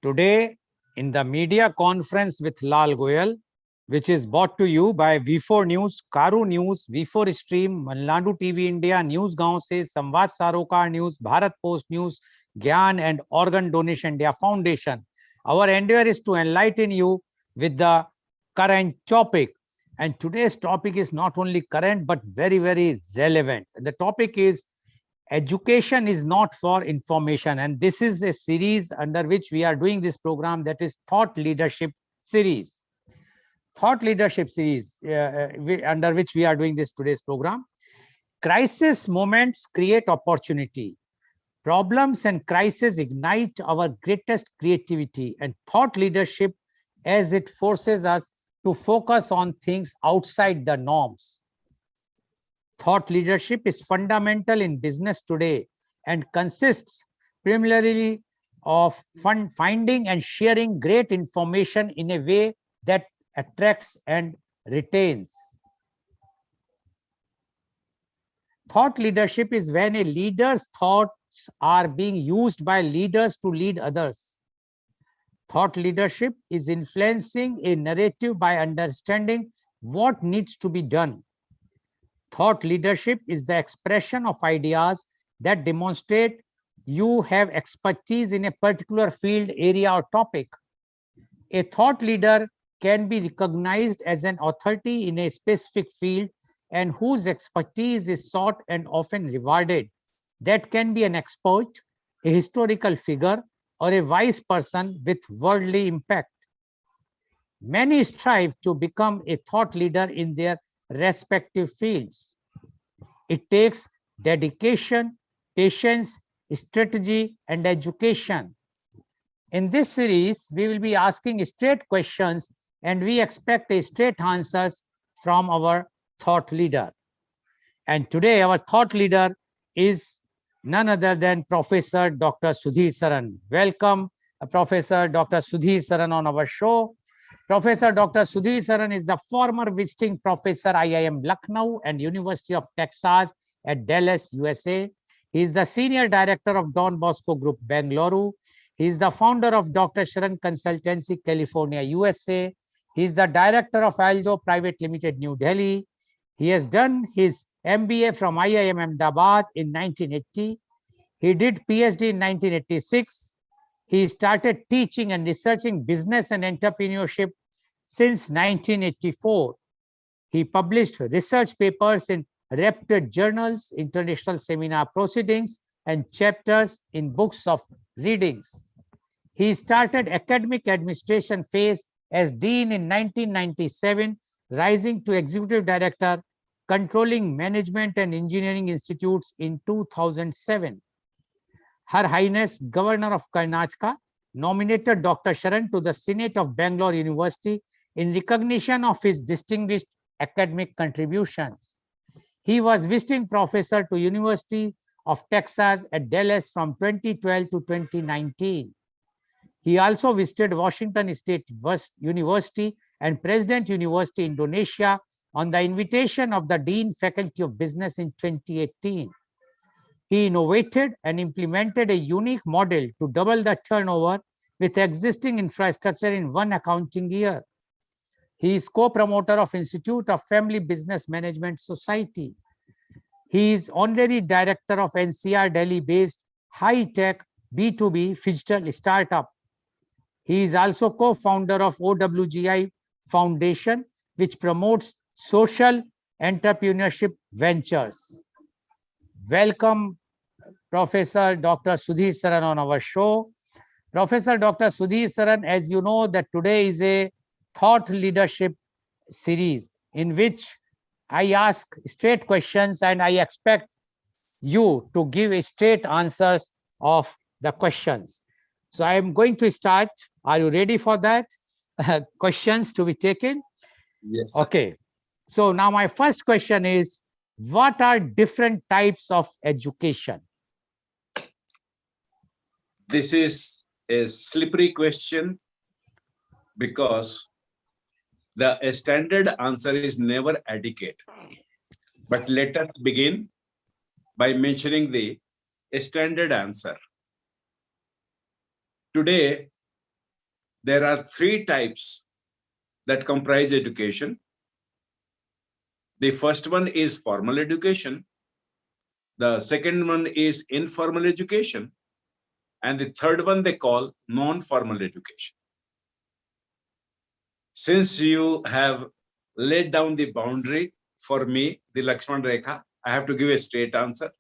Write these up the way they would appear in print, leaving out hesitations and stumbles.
Today, in the media conference with Lal Goel, which is brought to you by V4 News, Karu News, V4 Stream, Malnadu TV India, News Gaon se, Samvad Sarokar News, Bharat Post News, Gyan and Organ Donation India Foundation. Our endeavor is to enlighten you with the current topic. And today's topic is not only current, but very, very relevant. The topic is education is not for information, and this is a series under which we are doing this program, that is thought leadership series. Under which we are doing this today's program. Crisis moments create opportunity. Problems and crises ignite our greatest creativity and thought leadership, as it forces us to focus on things outside the norms. Thought leadership is fundamental in business today and consists primarily of finding and sharing great information in a way that attracts and retains. Thought leadership is when a leader's thoughts are being used by leaders to lead others. Thought leadership is influencing a narrative by understanding what needs to be done. Thought leadership is the expression of ideas that demonstrate you have expertise in a particular field, area, or topic. A thought leader can be recognized as an authority in a specific field and whose expertise is sought and often rewarded. That can be an expert, a historical figure, or a wise person with worldly impact. Many strive to become a thought leader in their respective fields. It takes dedication, patience, strategy, and education. In this series, we will be asking straight questions, and we expect a straight answers from our thought leader. And today, our thought leader is none other than Professor Dr. Sudhir Saran. Welcome, Professor Dr. Sudhir Saran on our show. Professor Dr. Sudhir Saran is the former visiting professor IIM Lucknow and University of Texas at Dallas, USA. He is the senior director of Don Bosco Group, Bengaluru. He is the founder of Dr. Sharan Consultancy, California, USA. He is the director of Aldo Private Limited, New Delhi. He has done his MBA from IIM Ahmedabad in 1980. He did PhD in 1986. He started teaching and researching business and entrepreneurship since 1984. He published research papers in reputed journals, international seminar proceedings, and chapters in books of readings. He started academic administration phase as dean in 1997, rising to executive director, controlling management and engineering institutes in 2007. Her Highness Governor of Karnataka nominated Dr. Sharan to the Senate of Bangalore University in recognition of his distinguished academic contributions. He was visiting professor to University of Texas at Dallas from 2012 to 2019. He also visited Washington State University and President University, Indonesia, on the invitation of the Dean Faculty of Business in 2018. He innovated and implemented a unique model to double the turnover with existing infrastructure in one accounting year. He is co-promoter of Institute of Family Business Management Society. He is honorary director of NCR Delhi-based high-tech B2B digital startup. He is also co-founder of OWGI Foundation, which promotes social entrepreneurship ventures. Welcome, Professor Dr. Sudhir Saran on our show. Professor Dr. Sudhir Saran, as you know, that today is a thought leadership series in which I ask straight questions and I expect you to give straight answers of the questions. So I am going to start. Are you ready for that? Questions to be taken? Yes. Okay. So now my first question is, what are different types of education? This is a slippery question because the standard answer is never adequate. But let us begin by mentioning the standard answer. Today, there are three types that comprise education. The first one is formal education. The second one is informal education. And the third one they call non-formal education. Since you have laid down the boundary for me, the Lakshman Rekha, I have to give a straight answer.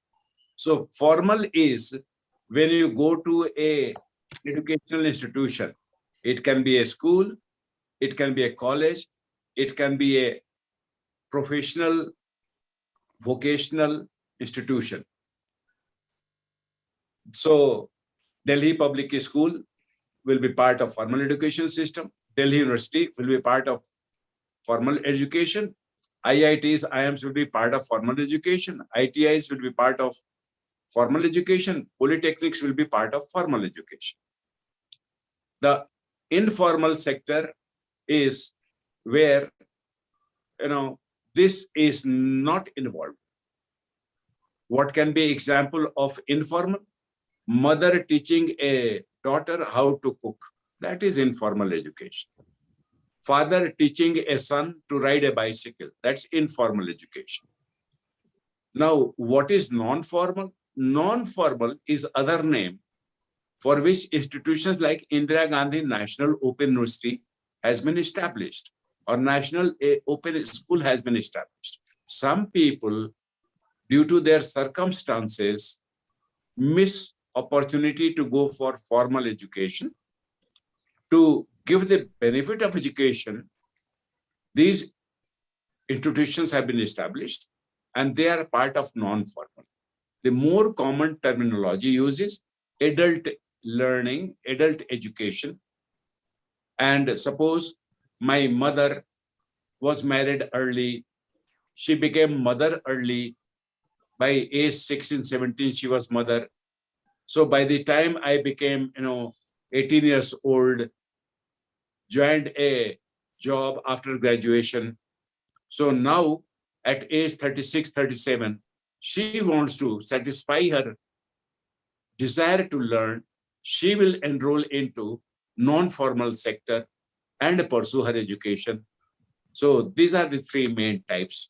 So formal is when you go to a educational institution. It can be a school, it can be a college, it can be a professional, vocational institution. So Delhi Public School will be part of formal education system. Delhi University will be part of formal education. IITs, IIMs will be part of formal education. ITIs will be part of formal education. Polytechnics will be part of formal education. The informal sector is where, this is not involved. What can be example of informal? Mother teaching a daughter how to cook. That is informal education. Father teaching a son to ride a bicycle. That's informal education. Now, what is non-formal? Non-formal is other name for which institutions like Indira Gandhi National Open University has been established, or National Open School has been established. Some people, due to their circumstances, miss opportunity to go for formal education. To give the benefit of education, these institutions have been established and they are part of non-formal. The more common terminology uses adult learning, adult education. And suppose my mother was married early, she became mother early. By age 16, 17, she was mother. So by the time I became, 18 years old, joined a job after graduation. So now at age 36, 37, she wants to satisfy her desire to learn. She will enroll into non-formal sector and pursue her education. So these are the three main types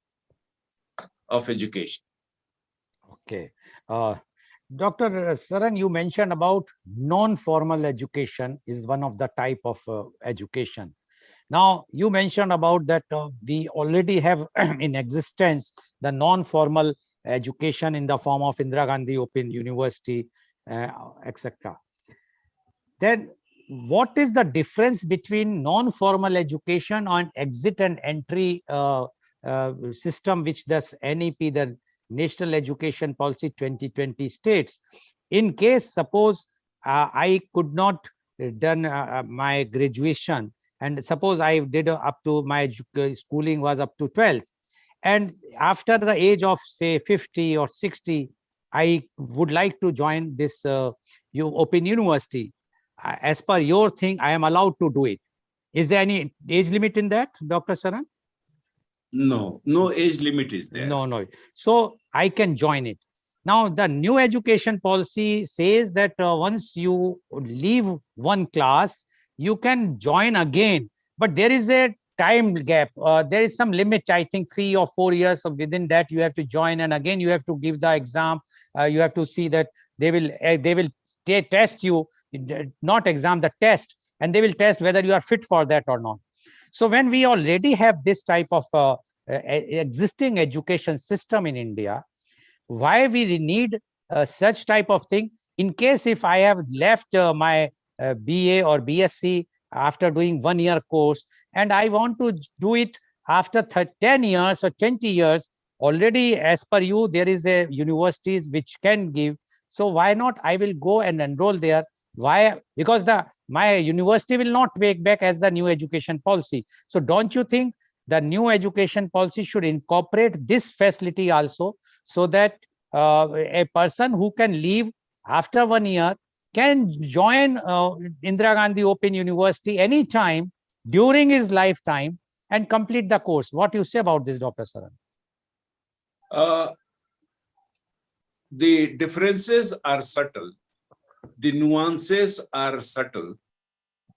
of education. Okay. Dr. Saran, you mentioned about non-formal education is one of the type of education. Now, you mentioned about that we already have in existence the non-formal education in the form of Indira Gandhi Open University, etc. Then what is the difference between non-formal education and exit and entry system, which does NEP, the National Education Policy 2020 states? In case, suppose I could not done my graduation, and suppose I did up to my schooling was up to 12th, and after the age of say 50 or 60, I would like to join this Open University. As per your thing, I am allowed to do it. Is there any age limit in that, Dr. Saran? No, no age limit is there. No. So I can join it. Now, the new education policy says that once you leave one class, you can join again. But there is a time gap. There is some limit, I think 3 or 4 years. So within that, you have to join, and again you have to give the exam. You have to see that they will test you, not exam, the test, and they will test whether you are fit for that or not. So when we already have this type of existing education system in India, why we need such type of thing? In case if I have left my BA or BSc after doing 1 year course, and I want to do it after 10 years or 20 years, already as per you, there is a universities which can give. So why not I will go and enroll there? Why? Because my university will not take back as the new education policy. So don't you think the new education policy should incorporate this facility also, so that a person who can leave after 1 year can join Indira Gandhi Open University anytime during his lifetime and complete the course? What do you say about this, Dr. Saran? The differences are subtle. The nuances are subtle.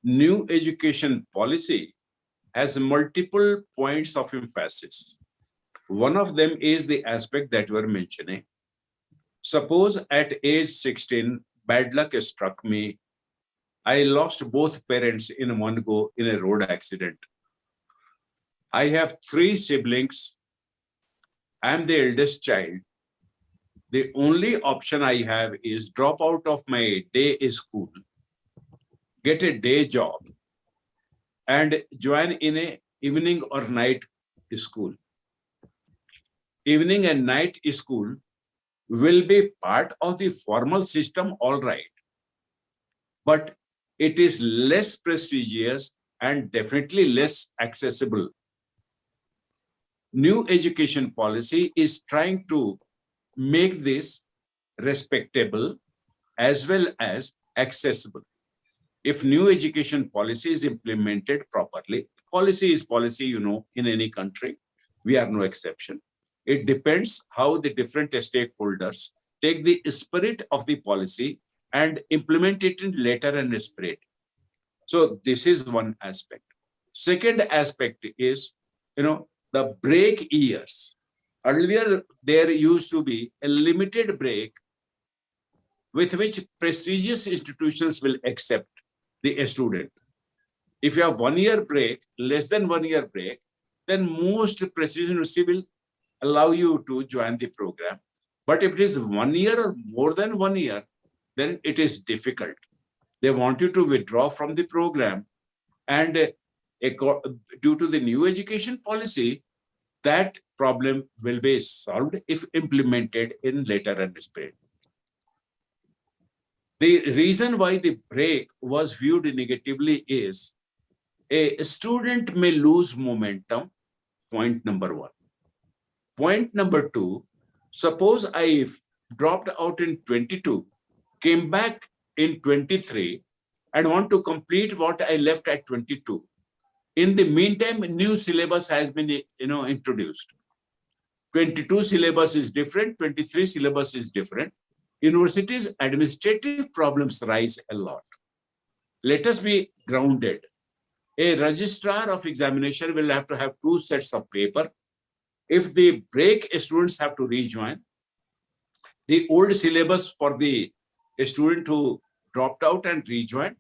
new education policy has multiple points of emphasis. One of them is the aspect that you are mentioning. Suppose at age 16, bad luck struck me. I lost both parents in one go in a road accident. I have 3 siblings. I'm the eldest child. The only option I have is drop out of my day school, get a day job, and join in a evening or night school. Evening and night school will be part of the formal system, all right, but it is less prestigious and definitely less accessible. New education policy is trying to make this respectable as well as accessible. If new education policy is implemented properly, policy is policy, in any country, we are no exception. It depends how the different stakeholders take the spirit of the policy and implement it in letter and spirit. So this is one aspect. Second aspect is, the break years. Earlier, there used to be a limited break with which prestigious institutions will accept the student. If you have 1 year break, less than 1 year break, then most prestigious university will allow you to join the program. But if it is 1 year or more than 1 year, then it is difficult. They want you to withdraw from the program. And due to the new education policy, that problem will be solved if implemented in letter and spirit. The reason why the break was viewed negatively is a student may lose momentum, point number 1. Point number 2, suppose I dropped out in 22, came back in 23, and want to complete what I left at 22. In the meantime, new syllabus has been introduced. 22 syllabus is different, 23 syllabus is different. Universities' administrative problems rise a lot. Let us be grounded. A registrar of examination will have to have 2 sets of paper. If they break, students have to rejoin. The old syllabus for the student who dropped out and rejoined,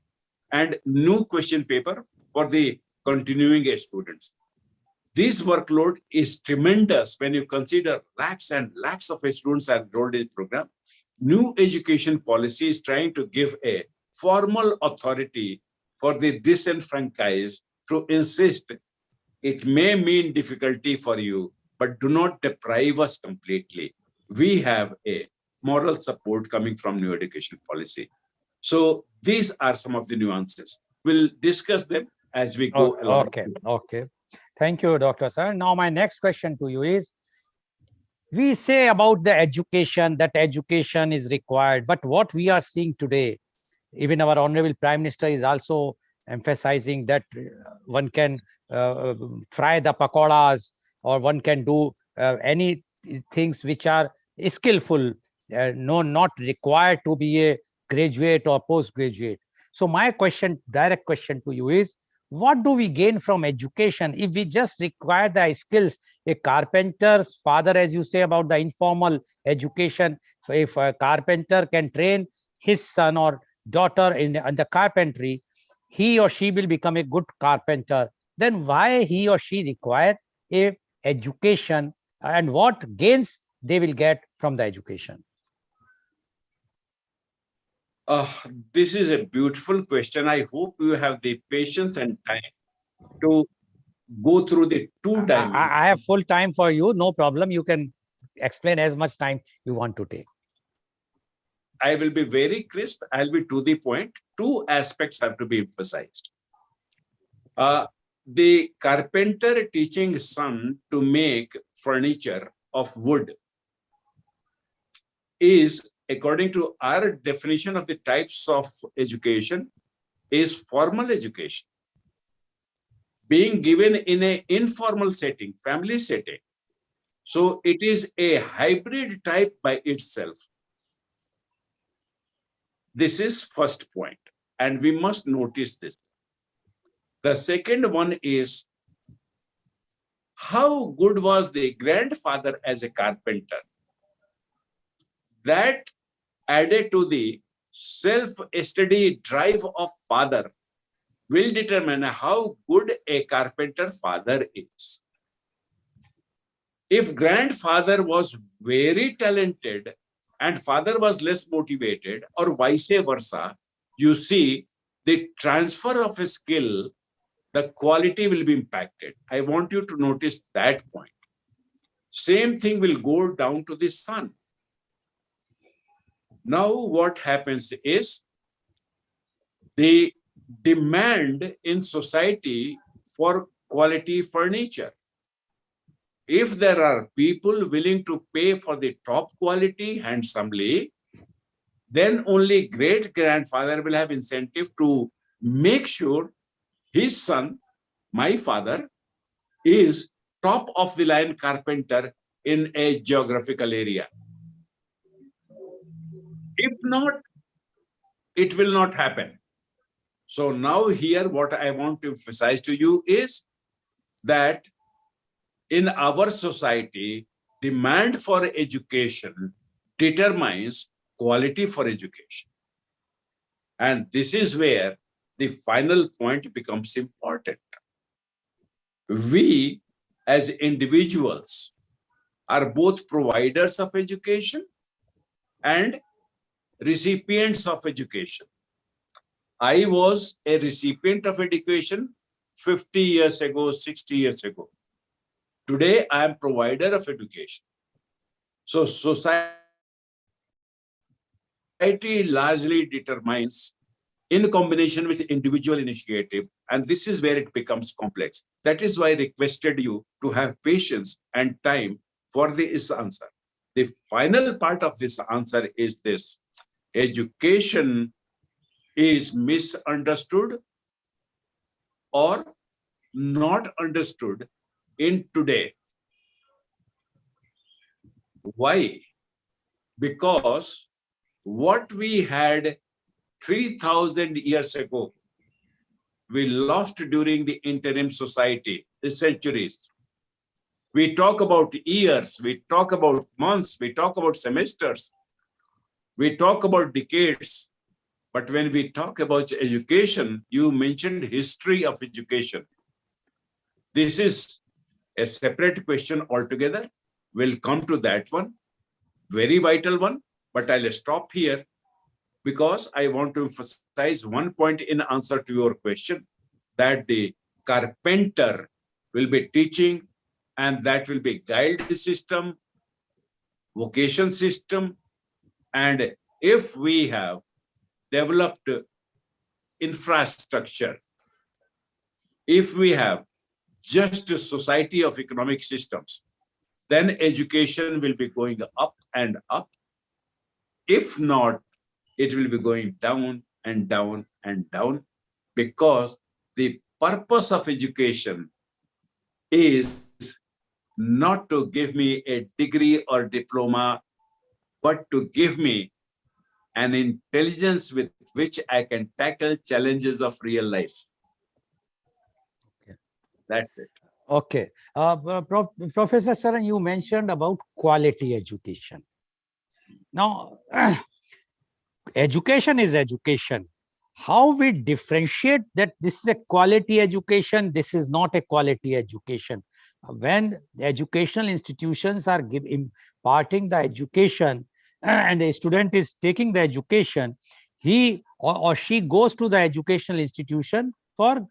and new question paper for the continuing students. This workload is tremendous when you consider lakhs and lakhs of students are enrolled in the program. New education policy is trying to give a formal authority for the disenfranchised to insist it may mean difficulty for you, but do not deprive us completely. We have a moral support coming from new education policy. So these are some of the nuances. We'll discuss them as we go along. Okay. Thank you, Dr. Sir. Now, my next question to you is, we say about the education, that education is required, but what we are seeing today, even our Honorable Prime Minister is also emphasizing that one can fry the pakoras, or one can do any things which are skillful, not required to be a graduate or postgraduate. So my direct question to you is, what do we gain from education if we just require the skills? A carpenter's father, as you say about the informal education, so if a carpenter can train his son or daughter in the carpentry, he or she will become a good carpenter. Then why he or she require a education, and what gains they will get from the education? This is a beautiful question. I hope you have the patience and time to go through the 2 dimensions. I have full time for you. No problem. You can explain as much time you want to take. I will be very crisp. I'll be to the point. 2 aspects have to be emphasized. The carpenter teaching son to make furniture of wood is, according to our definition of the types of education, is formal education being given in an informal setting, family setting. So it is a hybrid type by itself. This is first point, and we must notice this. The second one is, how good was the grandfather as a carpenter? That added to the self-study drive of father will determine how good a carpenter father is. If grandfather was very talented and father was less motivated, or vice versa, you see the transfer of a skill, the quality will be impacted. I want you to notice that point. Same thing will go down to the son. Now what happens is, the demand in society for quality furniture. If there are people willing to pay for the top quality handsomely, then only great grandfather will have incentive to make sure his son, my father, is top of the line carpenter in a geographical area. If not, it will not happen. So now here what I want to emphasize to you is that in our society, demand for education determines quality for education. And this is where the final point becomes important. We as individuals are both providers of education and recipients of education. I was a recipient of education 50 years ago, 60 years ago. Today, I am provider of education. So society largely determines in combination with individual initiative, and this is where it becomes complex. That is why I requested you to have patience and time for this answer. The final part of this answer is this: education is misunderstood or not understood in today. Why? Because what we had 3,000 years ago, we lost during the interim society, the centuries. We talk about years, we talk about months, we talk about semesters, we talk about decades. But when we talk about education, you mentioned history of education. This is a separate question altogether. We'll come to that one, very vital one, but I'll stop here because I want to emphasize one point in answer to your question, that the carpenter will be teaching, and that will be guide system, vocation system. And if we have developed infrastructure, if we have just a society of economic systems, then education will be going up and up. If not, it will be going down and down and down, because the purpose of education is not to give me a degree or diploma, but to give me an intelligence with which I can tackle challenges of real life. Okay. That's it. Okay. Professor Saran, you mentioned about quality education. Now, education is education. How we differentiate that this is a quality education, this is not a quality education? When the educational institutions are imparting the education and a student is taking the education, he or she goes to the educational institution for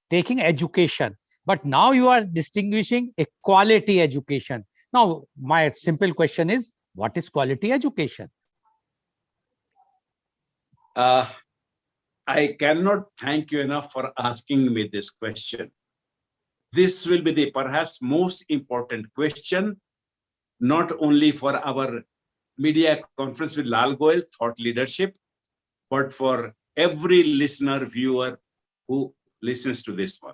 taking education. But now you are distinguishing a quality education. Now, my simple question is, what is quality education? I cannot thank you enough for asking me this question. This will be the perhaps most important question, not only for our media conference with Lal Goel, Thought Leadership, but for every listener, viewer who listens to this one.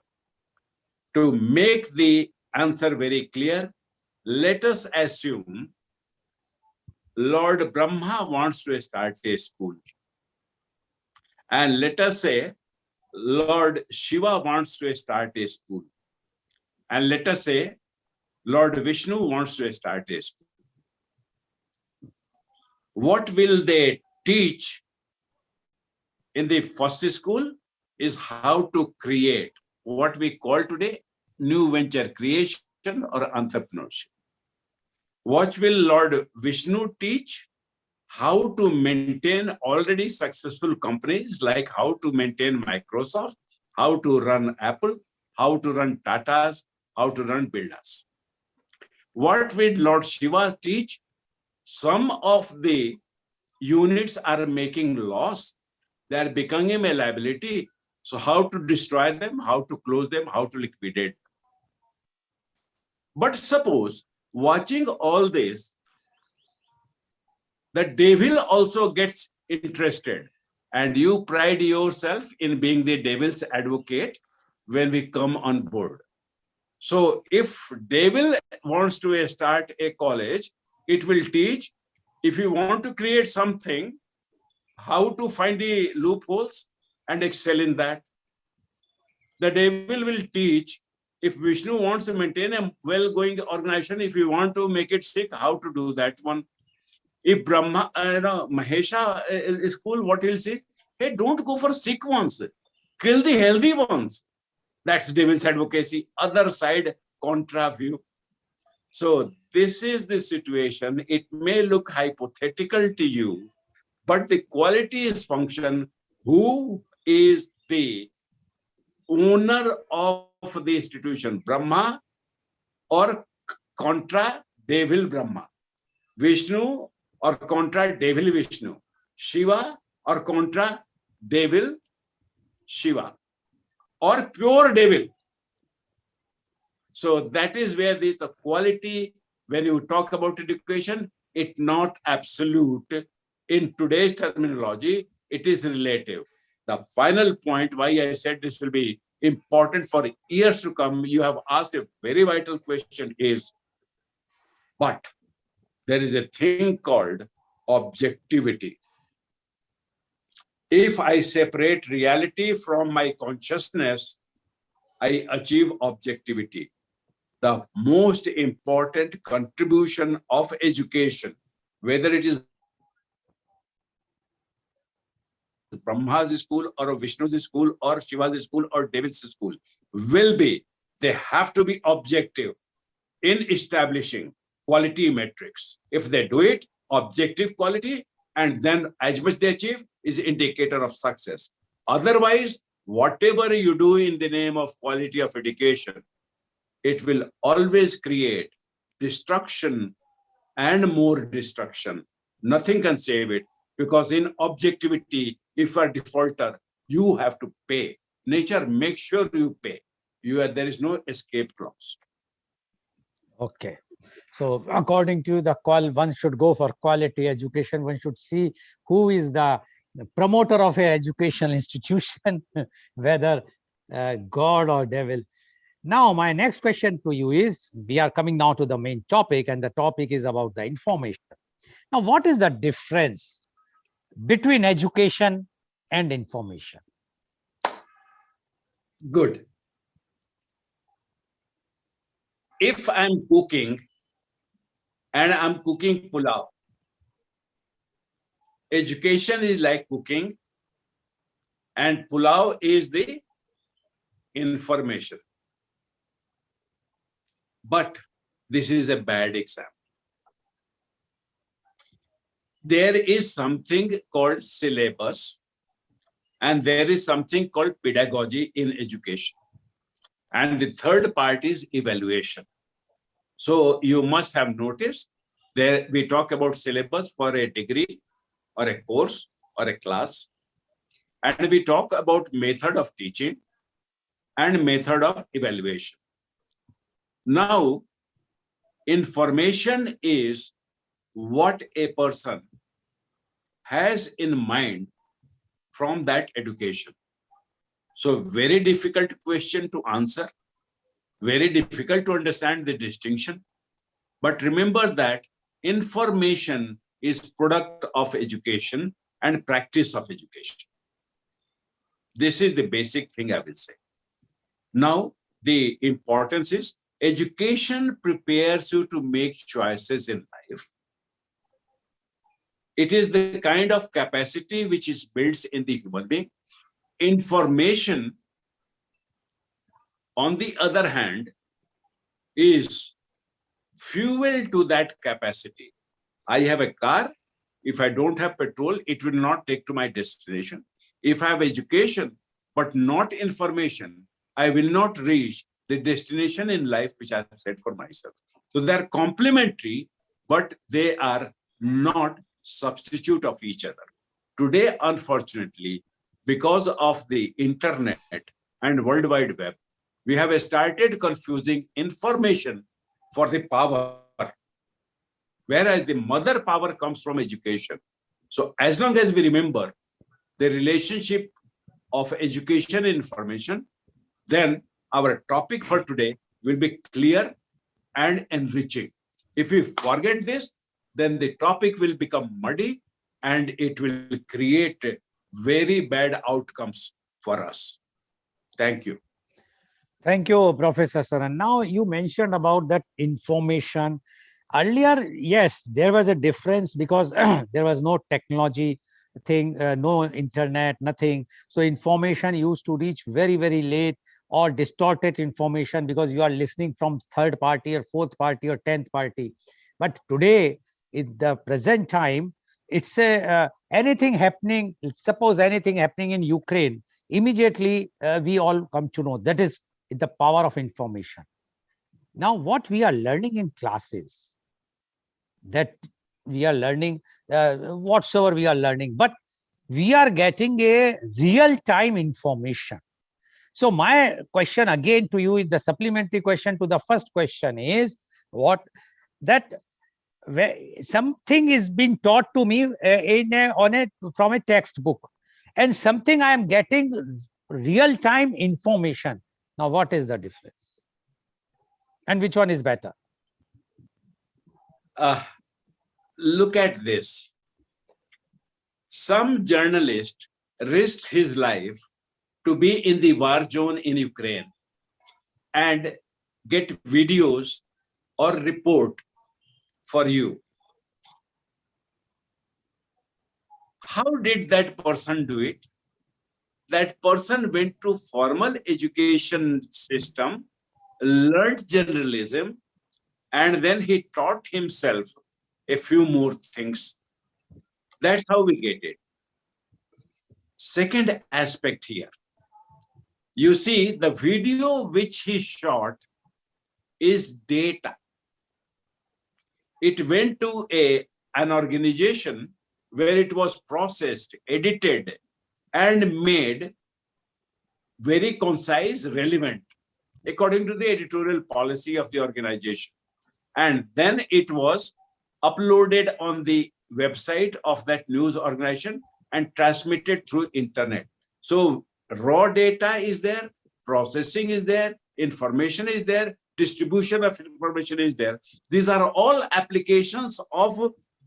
To make the answer very clear, let us assume Lord Brahma wants to start a school. And let us say Lord Shiva wants to start a school, and let us say Lord Vishnu wants to start a school. What will they teach in the first school is how to create what we call today new venture creation or entrepreneurship. What will Lord Vishnu teach? How to maintain already successful companies, like how to maintain Microsoft, how to run Apple, how to run Tatas, how to run Birlas. What will Lord Shiva teach? Some of the units are making loss. They are becoming a liability. So how to destroy them, how to close them, how to liquidate them. But suppose watching all this, the devil also gets interested, and you pride yourself in being the devil's advocate when we come on board. So if devil wants to start a college, it will teach, if you want to create something, how to find the loopholes and excel in that. The devil will teach, if Vishnu wants to maintain a well-going organization, if you want to make it sick, how to do that one. If Brahma, Mahesha is cool, what he'll say? Hey, don't go for sick ones. Kill the healthy ones. That's devil's advocacy. Other side, contra view. So this is the situation. It may look hypothetical to you, but the quality is function. Who is the owner of the institution? Brahma or contra devil Brahma? Vishnu or contra devil Vishnu? Shiva or contra devil Shiva? Or pure devil? So that is where the quality, when you talk about education, it's not absolute. In today's terminology, it is relative. The final point why I said this will be important for years to come, you have asked a very vital question is, but there is a thing called objectivity. If I separate reality from my consciousness, I achieve objectivity. The most important contribution of education, whether it is Brahma's school or Vishnu's school or Shiva's school or David's school, will be, they have to be objective in establishing quality metrics. If they do it, objective quality, and then as much they achieve is indicator of success. Otherwise, whatever you do in the name of quality of education, it will always create destruction and more destruction. Nothing can save it, because in objectivity, if you are defaulter, you have to pay. Nature makes sure you pay. There is no escape clause. Okay. So according to the call, one should go for quality education. One should see who is the promoter of an educational institution, whether God or devil. Now, my next question to you is, we are coming now to the main topic, and the topic is about the information. Now, what is the difference between education and information? Good. If I'm cooking and I'm cooking pulao, education is like cooking and pulao is the information. But this is a bad example. There is something called syllabus, and there is something called pedagogy in education. And the third part is evaluation. So you must have noticed that we talk about syllabus for a degree or a course or a class. And we talk about method of teaching and method of evaluation. Now, information is what a person has in mind from that education. So very difficult question to answer, very difficult to understand the distinction. But remember that information is product of education and practice of education. This is the basic thing I will say. Now, the importance is education prepares you to make choices in life. It is the kind of capacity which is built in the human being. Information, on the other hand, is fuel to that capacity. I have a car. If I don't have petrol, it will not take to my destination. If I have education, but not information, I will not reach the destination in life which I have set for myself. So they are complementary, but they are not substitute of each other. Today, unfortunately, because of the internet and World Wide Web, we have started confusing information for the power, whereas the mother power comes from education. So as long as we remember the relationship of education and information, then our topic for today will be clear and enriching. If we forget this, then the topic will become muddy and it will create very bad outcomes for us. Thank you. Thank you, Professor Saran. Now you mentioned about that information. Earlier, yes, there was a difference because there was no technology thing, no internet, nothing. So information used to reach very, very late, or distorted information because you are listening from third party or fourth party or 10th party. But today, in the present time, it's anything happening, suppose anything happening in Ukraine, immediately we all come to know. That is the power of information. Now, what we are learning in classes, that we are learning whatsoever we are learning, but we are getting a real-time information. So my question again to you, the supplementary question to the first question is what that something is being taught to me from a textbook, and something I am getting real-time information. Now, what is the difference? And which one is better? Look at this. Some journalist risked his life to be in the war zone in Ukraine and get videos or report for you. How did that person do it? That person went to formal education system, learned journalism, and then he taught himself a few more things. That's how we get it. Second aspect here. You see, the video which he shot is data. It went to an organization where it was processed, edited, and made very concise, relevant, according to the editorial policy of the organization. And then it was uploaded on the website of that news organization and transmitted through internet. So raw data is there, processing is there, information is there, distribution of information is there. These are all applications of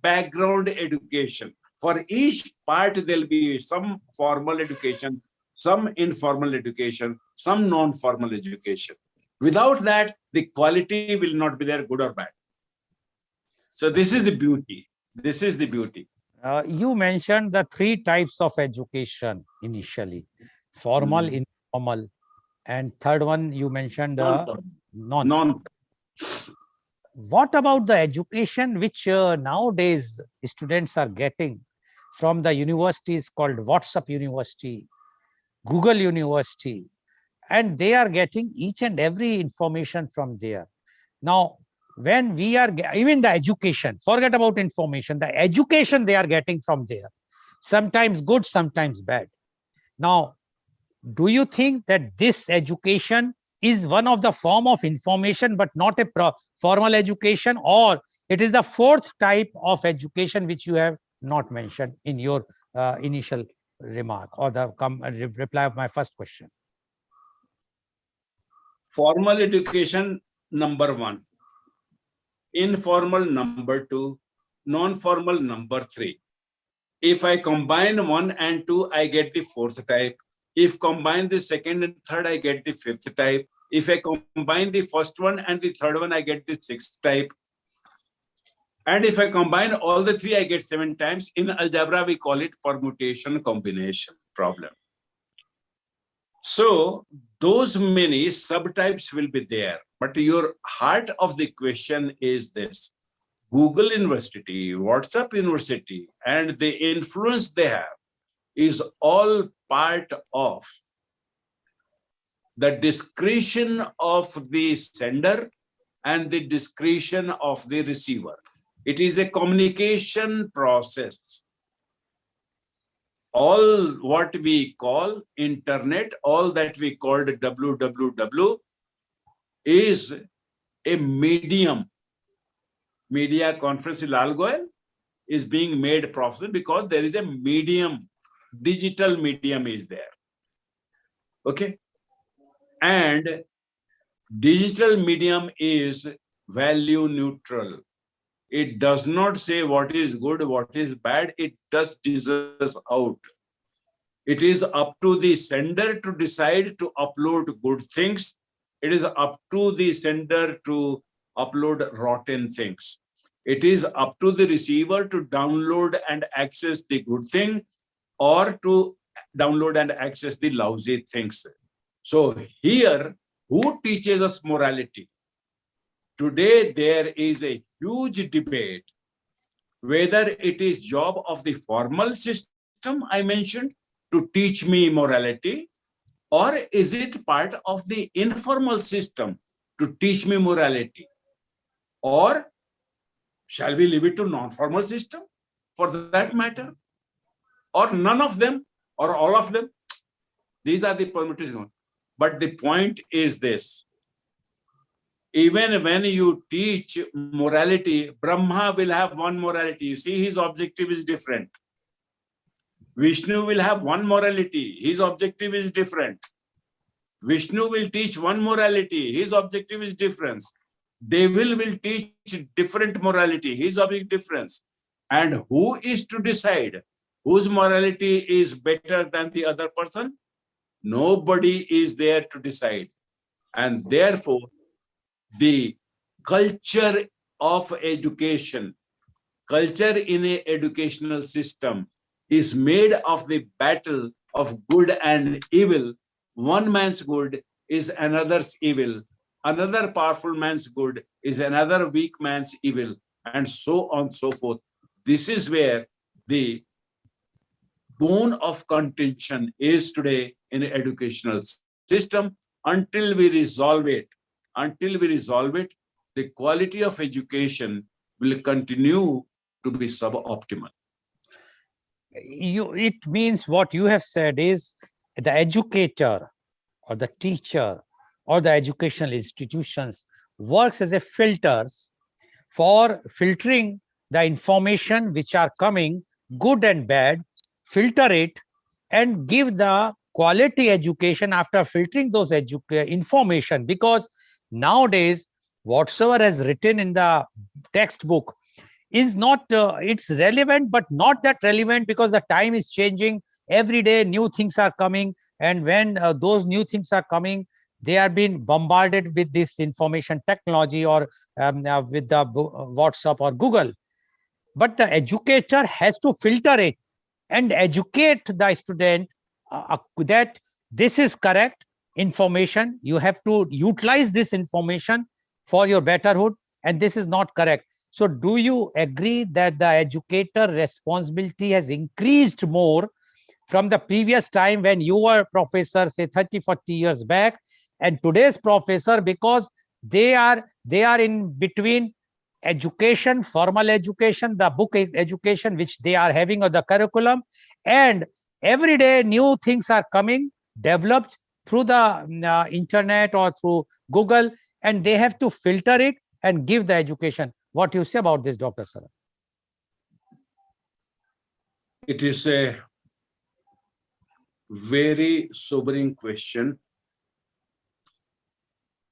background education. For each part, there'll be some formal education, some informal education, some non-formal education. Without that, the quality will not be there, good or bad. So this is the beauty. This is the beauty. You mentioned the three types of education initially: formal, informal, and third one you mentioned non. What about the education which nowadays students are getting from the universities called WhatsApp University, Google University, and they are getting each and every information from there. Now, when we are even the education, forget about information, the education they are getting from there, sometimes good, sometimes bad. Now, do you think that this education is one of the form of information but not a formal education, or it is the fourth type of education which you have not mentioned in your initial remark or the reply of my first question? Formal education, number one. Informal, number two. Non-formal, number three. If I combine one and two, I get the fourth type. If combine the second and third, I get the fifth type. If I combine the first one and the third one, I get the sixth type. And if I combine all the three, I get 7 times. In algebra, we call it permutation combination problem. So those many subtypes will be there. But your heart of the question is this. Google University, WhatsApp University, and the influence they have is all part of the discretion of the sender and the discretion of the receiver. It is a communication process. All what we call internet, all that we called www is a medium. Media conference in Goel is being made profitable because there is a medium, digital medium is there. Okay. And digital medium is value neutral. It does not say what is good, what is bad. It just teases out. It is up to the sender to decide to upload good things. It is up to the sender to upload rotten things. It is up to the receiver to download and access the good thing or to download and access the lousy things. So here, who teaches us morality? Today, there is a huge debate whether it is job of the formal system I mentioned to teach me morality, or is it part of the informal system to teach me morality? Or shall we leave it to non-formal system for that matter? Or none of them, or all of them? These are the permutations. But the point is this. Even when you teach morality, Brahma will have one morality. You see, his objective is different. Vishnu will have one morality. His objective is different. Vishnu will teach one morality. His objective is different. Devil will teach different morality. His objective difference. And who is to decide whose morality is better than the other person? Nobody is there to decide. And therefore, the culture of education, culture in an educational system is made of the battle of good and evil. One man's good is another's evil. Another powerful man's good is another weak man's evil, and so on and so forth. This is where the bone of contention is today in the educational system. Until we resolve it, the quality of education will continue to be suboptimal. It means what you have said is the educator or the teacher or the educational institutions works as a filters for filtering the information which are coming, good and bad, filter it and give the quality education after filtering those information. Because nowadays, whatsoever is written in the textbook is not, it's relevant, but not that relevant because the time is changing. Every day, new things are coming. And when those new things are coming, they are being bombarded with this information technology or with the WhatsApp or Google. But the educator has to filter it and educate the student that this is correct information. You have to utilize this information for your betterhood, and this is not correct. So do you agree that the educator responsibility has increased more from the previous time when you were professor, say 30, 40 years back, and today's professor, because they are in between education, formal education, the book education which they are having, or the curriculum, and every day new things are coming, developed through the internet or through Google, and they have to filter it and give the education. What do you say about this, Dr. Saran? It is a very sobering question.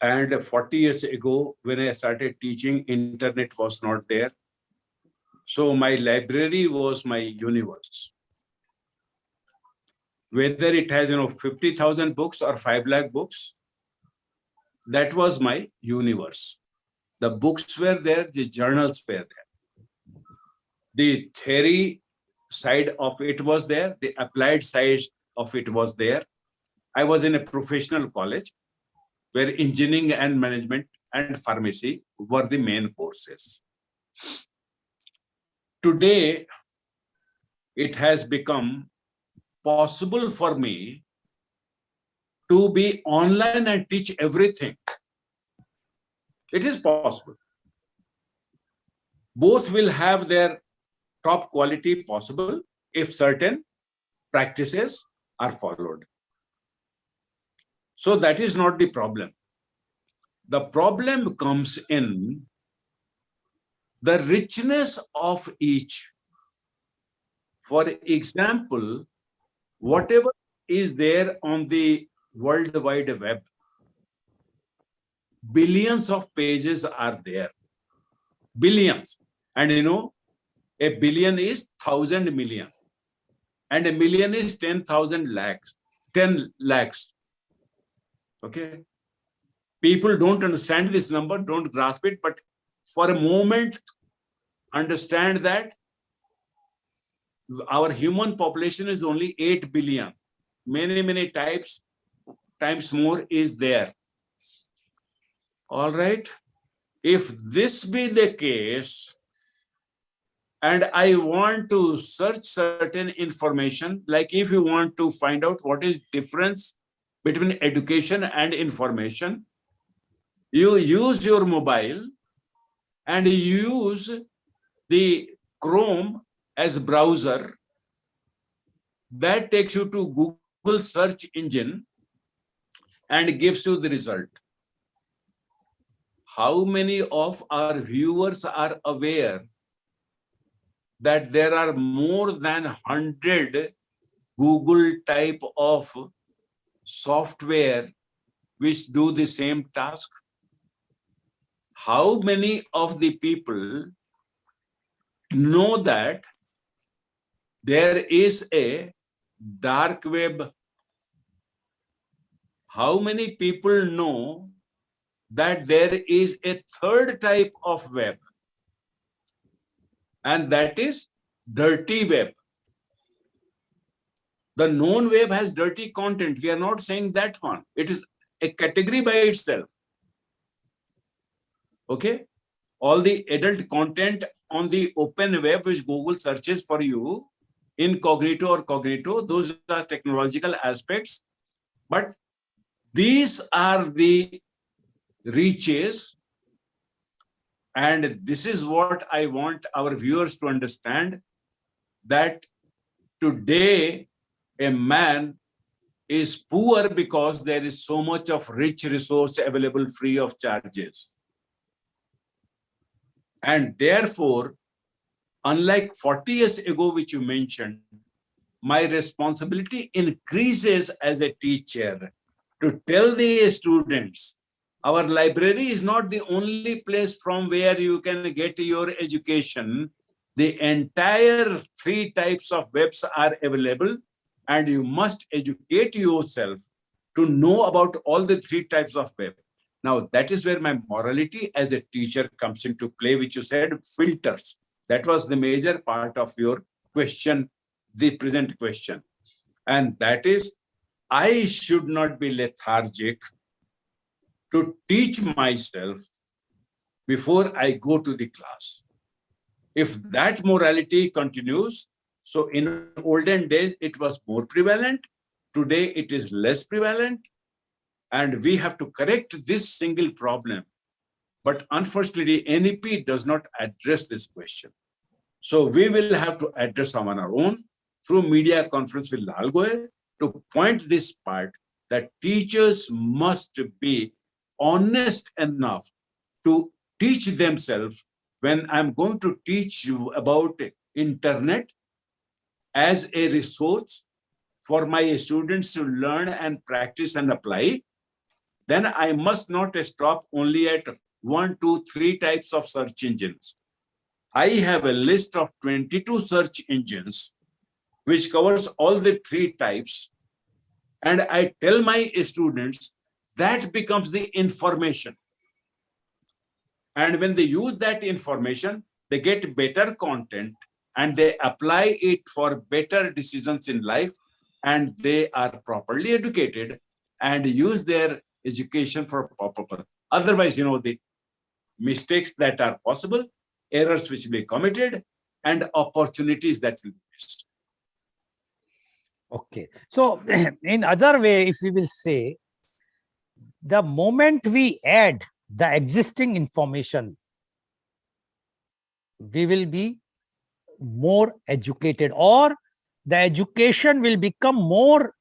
And 40 years ago, when I started teaching, internet was not there. So my library was my universe. whether it has 50,000 books or 5 lakh books. That was my universe. The books were there, the journals were there. The theory side of it was there, the applied side of it was there. I was in a professional college where engineering and management and pharmacy were the main courses. Today, it has become possible for me to be online and teach everything. It is possible. Both will have their top quality possible if certain practices are followed. So that is not the problem. The problem comes in the richness of each. For example, whatever is there on the World Wide Web, billions of pages are there. Billions. And a billion is 1,000 million. And a million is 10,000 lakhs. 10 lakhs. Okay. People don't understand this number, don't grasp it, but for a moment, understand that our human population is only 8 billion. Many times more is there. All right. If this be the case, and I want to search certain information, like if you want to find out what is difference between education and information, you use your mobile and you use the Chrome as browser. That takes you to Google search engine and gives you the result. How many of our viewers are aware that there are more than 100 Google type of software which do the same task? How many of the people know that there is a dark web? How many people know that there is a third type of web? And that is dirty web. The known web has dirty content. We are not saying that one. It is a category by itself. Okay? All the adult content on the open web which Google searches for you, incognito or cognito, those are technological aspects. But these are the reaches. And this is what I want our viewers to understand, that today a man is poor because there is so much of rich resource available free of charges. And therefore, unlike 40 years ago, which you mentioned, my responsibility increases as a teacher to tell the students, our library is not the only place from where you can get your education. The entire 3 types of webs are available, and you must educate yourself to know about all the 3 types of web. Now, that is where my morality as a teacher comes into play, which you said filters. That was the major part of your question, the present question. And that is, I should not be lethargic to teach myself before I go to the class. If that morality continues, so in olden days, it was more prevalent. Today, it is less prevalent. And we have to correct this single problem. But unfortunately, NEP does not address this question. So we will have to address on our own through media conference with Lal Goel to point this part that teachers must be honest enough to teach themselves. When I'm going to teach you about internet as a resource for my students to learn and practice and apply, then I must not stop only at 1, 2, 3 types of search engines. I have a list of 22 search engines which covers all the 3 types, and I tell my students, that becomes the information. And when they use that information, they get better content and they apply it for better decisions in life, and they are properly educated and use their education for purpose. Otherwise, the mistakes that are possible, errors which will be committed, and opportunities that will be missed. Okay. So in other way, if we will say, the moment we add the existing information, we will be more educated, or the education will become more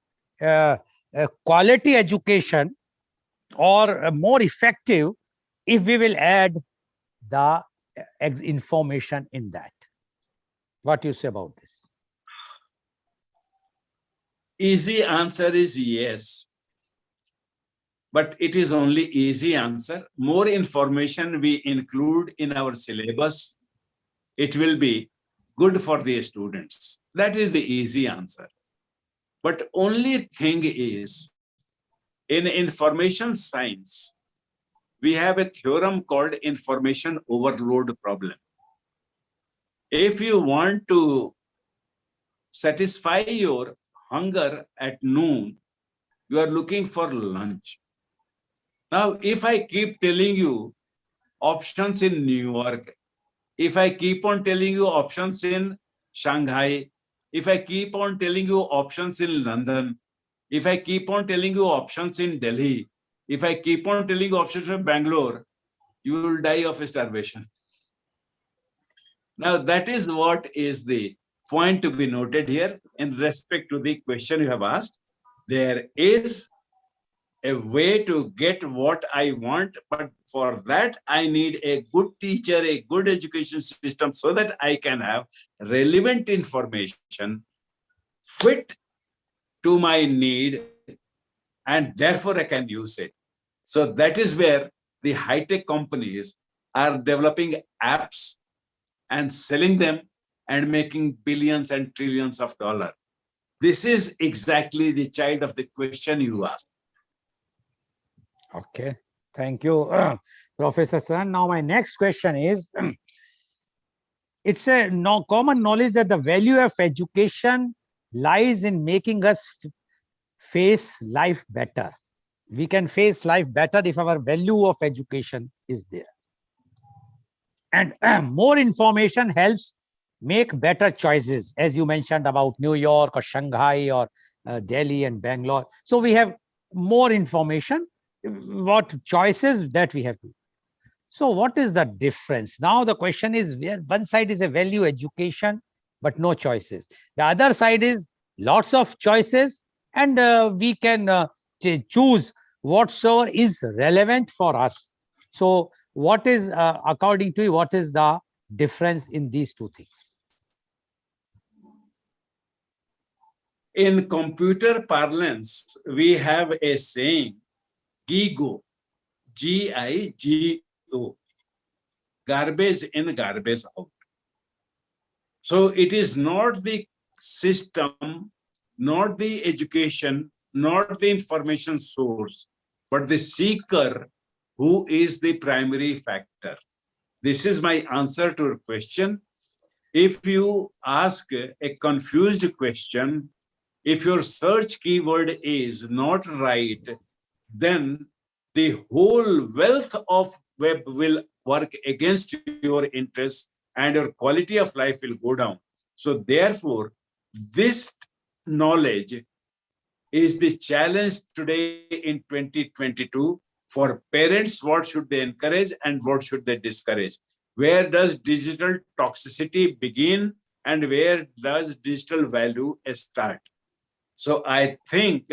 quality education, or more effective if we will add the information in that. What do you say about this? Easy answer is yes, but it is only easy answer. More information we include in our syllabus, it will be good for the students. That is the easy answer. But only thing is, in information science, we have a theorem called information overload problem. If you want to satisfy your hunger at noon, you are looking for lunch. Now, if I keep telling you options in New York, if I keep on telling you options in Shanghai, if I keep on telling you options in London, if I keep on telling you options in Delhi, if I keep on telling you options in Bangalore, you will die of starvation. Now, that is what is the point to be noted here in respect to the question you have asked. There is a way to get what I want, but for that, I need a good teacher, a good education system, so that I can have relevant information fit to my need, and therefore I can use it. So that is where the high-tech companies are developing apps and selling them and making billions and trillions of dollars. This is exactly the child of the question you asked. Okay, thank you, Professor San. Now, my next question is, it's a common knowledge that the value of education lies in making us face life better. We can face life better if our value of education is there. And more information helps make better choices, as you mentioned about New York or Shanghai or Delhi and Bangalore. So we have more information, what choices that we have to. So what is the difference? Now the question is, where one side is a value education, but no choices. The other side is lots of choices, and we can choose whatsoever is relevant for us. So what is, according to you, what is the difference in these two things? In computer parlance, we have a saying, GIGO, GIGO, garbage in, garbage out. So it is not the system, not the education, not the information source, but the seeker who is the primary factor. This is my answer to your question. If you ask a confused question, if your search keyword is not right, then the whole wealth of web will work against your interests and your quality of life will go down. So therefore, this knowledge is the challenge today in 2022 for parents. What should they encourage and what should they discourage? Where does digital toxicity begin and where does digital value start? So I think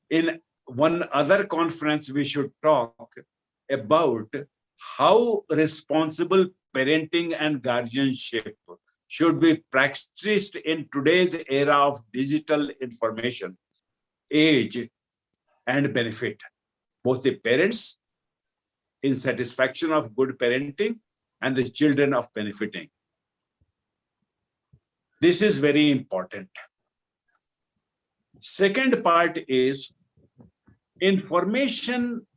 in one other conference, we should talk about how responsible parenting and guardianship should be practiced in today's era of digital information age and benefit both the parents in satisfaction of good parenting and the children of benefiting. This is very important. Second part is information,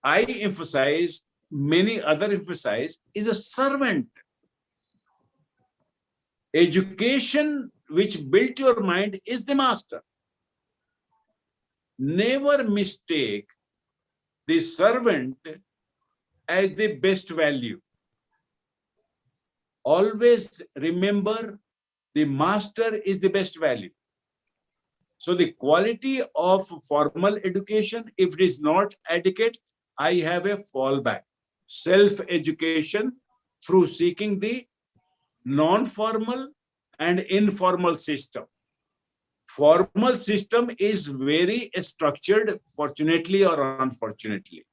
I emphasize, many other emphasize, is a servant. Education which built your mind is the master. Never mistake the servant as the best value. Always remember the master is the best value. So the quality of formal education, if it is not adequate, I have a fallback. Self-education through seeking the non-formal and informal system. Formal system is very structured, fortunately or unfortunately.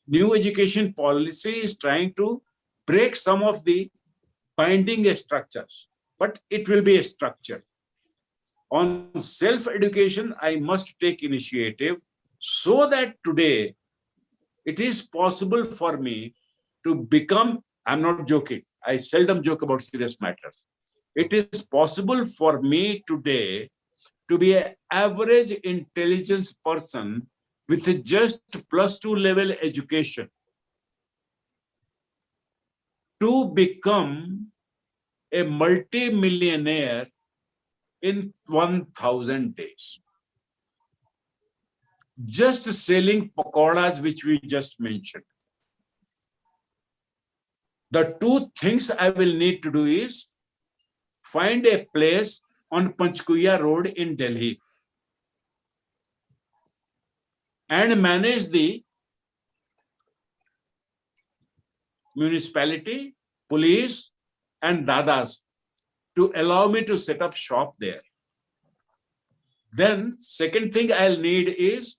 New education policy is trying to break some of the binding structures, but it will be a structure. On self-education, I must take initiative so that today it is possible for me to become, I'm not joking, I seldom joke about serious matters. It is possible for me today to be an average intelligence person with just +2 level education to become a multi-millionaire in 1,000 days. Just selling pakoras, which we just mentioned. The two things I will need to do is find a place on Panchkuya Road in Delhi and manage the municipality, police, and dadas to allow me to set up shop there. Then second thing I'll need is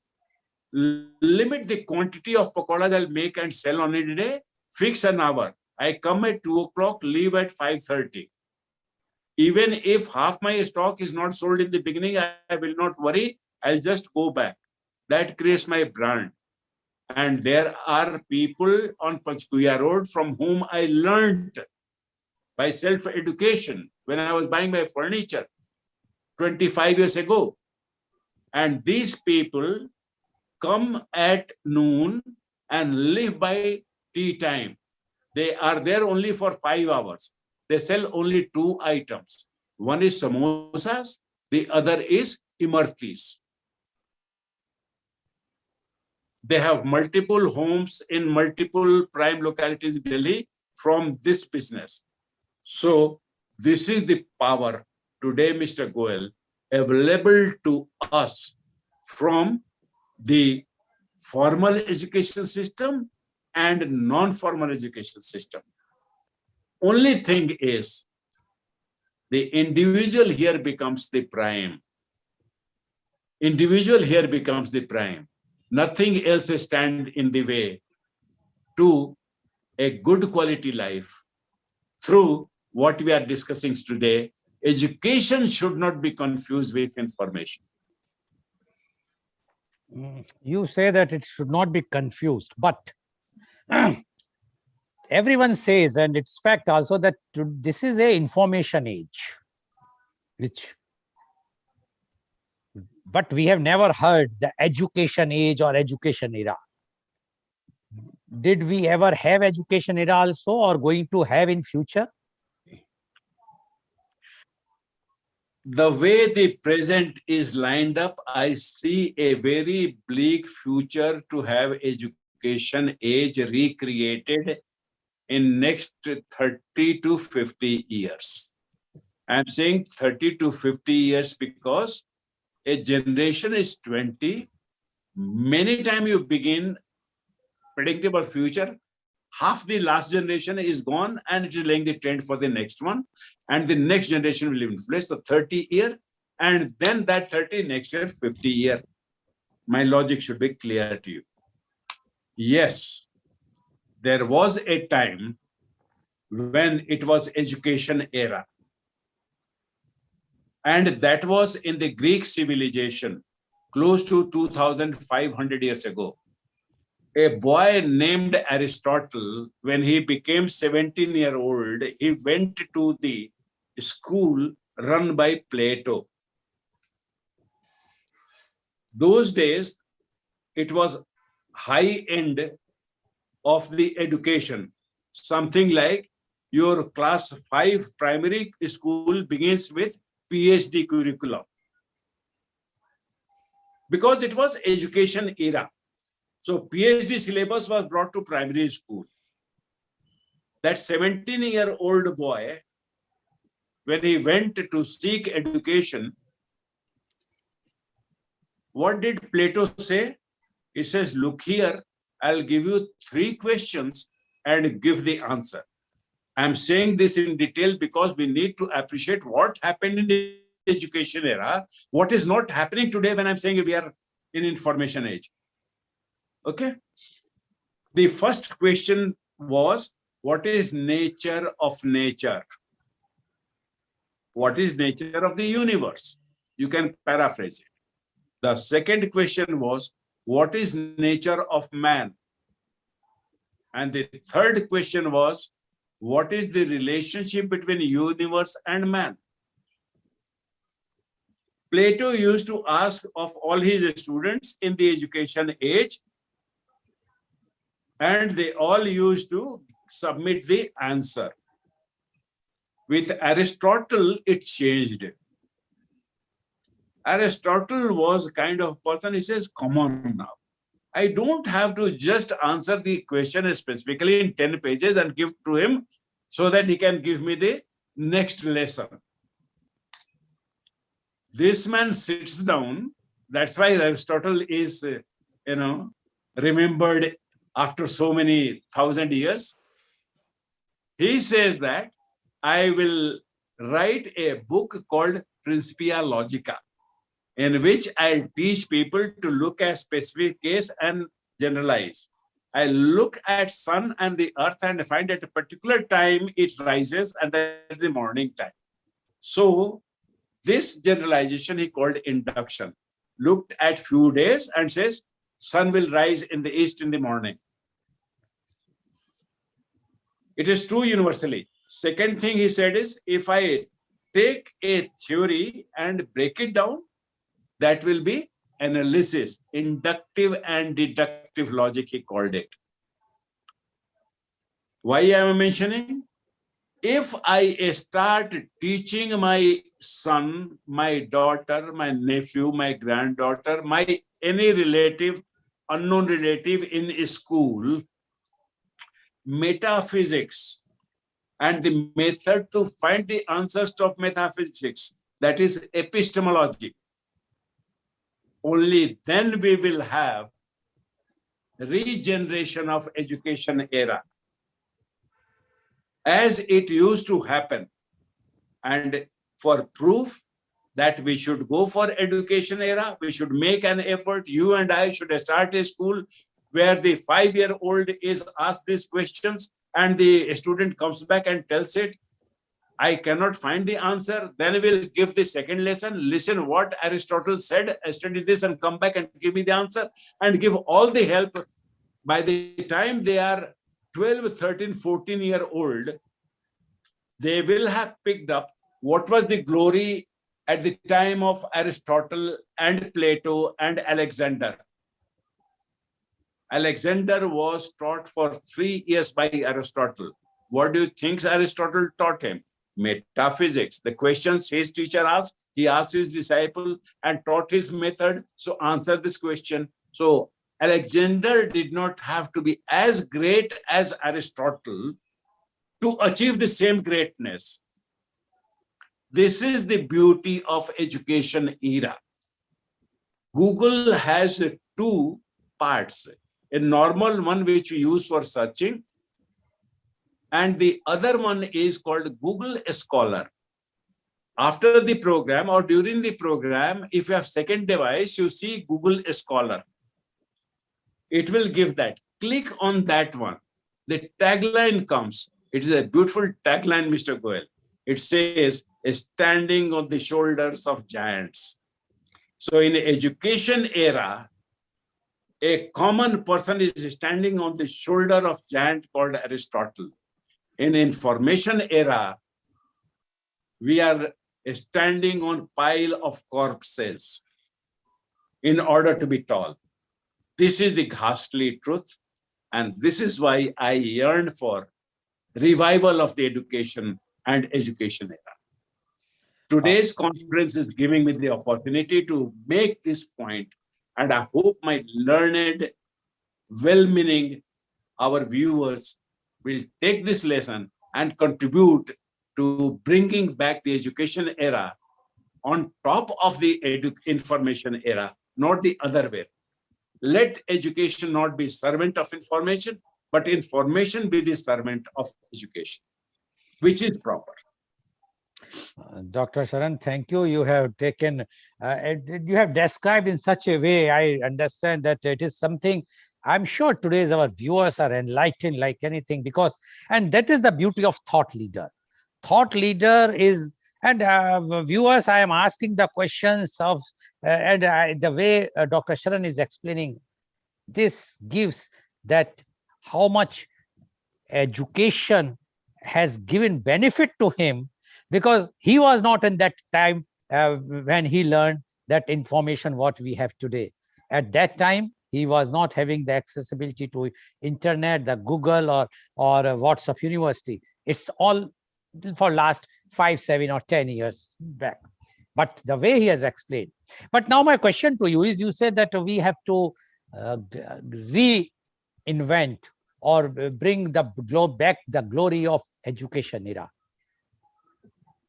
limit the quantity of pakoras I'll make and sell on a day, fix an hour. I come at 2 o'clock, leave at 5:30. Even if half my stock is not sold in the beginning, I will not worry. I'll just go back. That creates my brand. And there are people on Panchkuya Road from whom I learned by self-education when I was buying my furniture 25 years ago. And these people come at noon and live by tea time. They are there only for 5 hours. They sell only 2 items. One is samosas, the other is imartis. They have multiple homes in multiple prime localities in Delhi from this business. So this is the power today, Mr. Goel, available to us from the formal education system and non-formal education system. Only thing is, the individual here becomes the prime. Individual here becomes the prime. Nothing else stands in the way to a good quality life through what we are discussing today. Education should not be confused with information. You say that it should not be confused, but everyone says, and it's fact also, that this is a information age, but we have never heard the education age or education era. Did we ever have education era also, or going to have in future? The way the present is lined up, I see a very bleak future to have education age recreated in next 30 to 50 years. I'm saying 30 to 50 years because a generation is 20. Many times you begin predictable future, half the last generation is gone and it is laying the trend for the next one. And the next generation will influence the 30 year, and then that 30 next year, 50 year. My logic should be clear to you. Yes, there was a time when it was education era. And that was in the Greek civilization, close to 2,500 years ago. A boy named Aristotle, when he became 17-year-old, he went to the school run by Plato. Those days, it was high end of the education, something like your class 5 primary school begins with PhD curriculum, because it was education era. So PhD syllabus was brought to primary school. That 17-year-old boy, when he went to seek education, what did Plato say? He says, look here, I'll give you 3 questions and give the answer. I'm saying this in detail because we need to appreciate what happened in the education era, what is not happening today when I'm saying we are in information age. Okay. The first question was, what is nature of nature? What is nature of the universe? You can paraphrase it. The second question was, what is nature of man? And the third question was, what is the relationship between universe and man? Plato used to ask of all his students in the education age, and they all used to submit the answer. With Aristotle, it changed. Aristotle was kind of person, he says, come on now. I don't have to just answer the question specifically in 10 pages and give to him so that he can give me the next lesson. This man sits down. That's why Aristotle is, remembered after so many 1,000 years. He says that I will write a book called Principia Logica, in which I'll teach people to look at specific case and generalize. I look at sun and the earth and find at a particular time it rises, and that's the morning time. So this generalization he called induction. Looked at few days and says, sun will rise in the east in the morning. It is true universally. Second thing he said is, if I take a theory and break it down, that will be analysis, inductive and deductive logic, he called it. Why I am mentioning? If I start teaching my son, my daughter, my nephew, my granddaughter, my any relative, unknown relative in school, metaphysics and the method to find the answers of metaphysics, that is epistemology, only then we will have regeneration of education era as it used to happen. And for proof that we should go for education era, we should make an effort. You and I should start a school where the 5-year-old is asked these questions and the student comes back and tells it, I cannot find the answer. Then we'll give the second lesson. Listen what Aristotle said, study this and come back and give me the answer and give all the help. By the time they are 12, 13, 14-year-old, they will have picked up what was the glory at the time of Aristotle and Plato and Alexander. Alexander was taught for 3 years by Aristotle. What do you think Aristotle taught him? Metaphysics. The questions his teacher asked, he asked his disciple and taught his method. So answer this question. So Alexander did not have to be as great as Aristotle to achieve the same greatness. This is the beauty of education era. Google has 2 parts. A normal one which we use for searching, and the other one is called Google Scholar. After the program or during the program, if you have second device, you see Google Scholar. It will give that. Click on that one. The tagline comes. It is a beautiful tagline, Mr. Goel. It says, standing on the shoulders of giants. So in education era, a common person is standing on the shoulder of giant called Aristotle. In information era, we are standing on pile of corpses. in order to be tall. This is the ghastly truth. And this is why I yearn for revival of the education and education era. Today's conference is giving me the opportunity to make this point, and I hope my learned, well-meaning our viewers will take this lesson and contribute to bringing back the education era on top of the information era, not the other way. Let education not be servant of information, but information be the servant of education, which is proper. Dr. Sharan, thank you. You have taken, you have described in such a way, I understand that it is something, I'm sure today's our viewers are enlightened like anything, because, and that is the beauty of thought leader. Thought leader is, and viewers, I am asking the questions of, the way Dr. Sharan is explaining, this gives that how much education has given benefit to him, because he was not in that time when he learned that information what we have today. At that time, he was not having the accessibility to internet, the Google or WhatsApp University. It's all for last 5, 7, or 10 years back. But the way he has explained. But now my question to you is, you said that we have to reinvent or bring the glory of education era.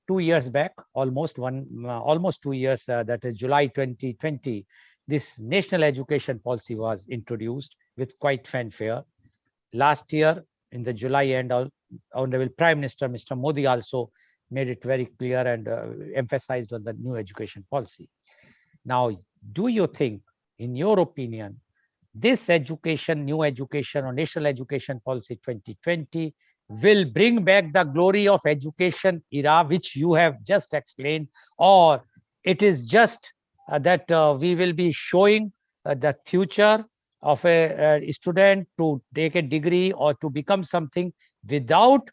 2 years back, almost 2 years, that is July 2020, this national education policy was introduced with quite fanfare. Last year, in the July end, Honorable Prime Minister, Mr. Modi, also made it very clear and emphasized on the new education policy. Now, do you think, in your opinion, this education, new education or national education policy 2020 will bring back the glory of education era, which you have just explained, or it is just that we will be showing the future of a student to take a degree or to become something without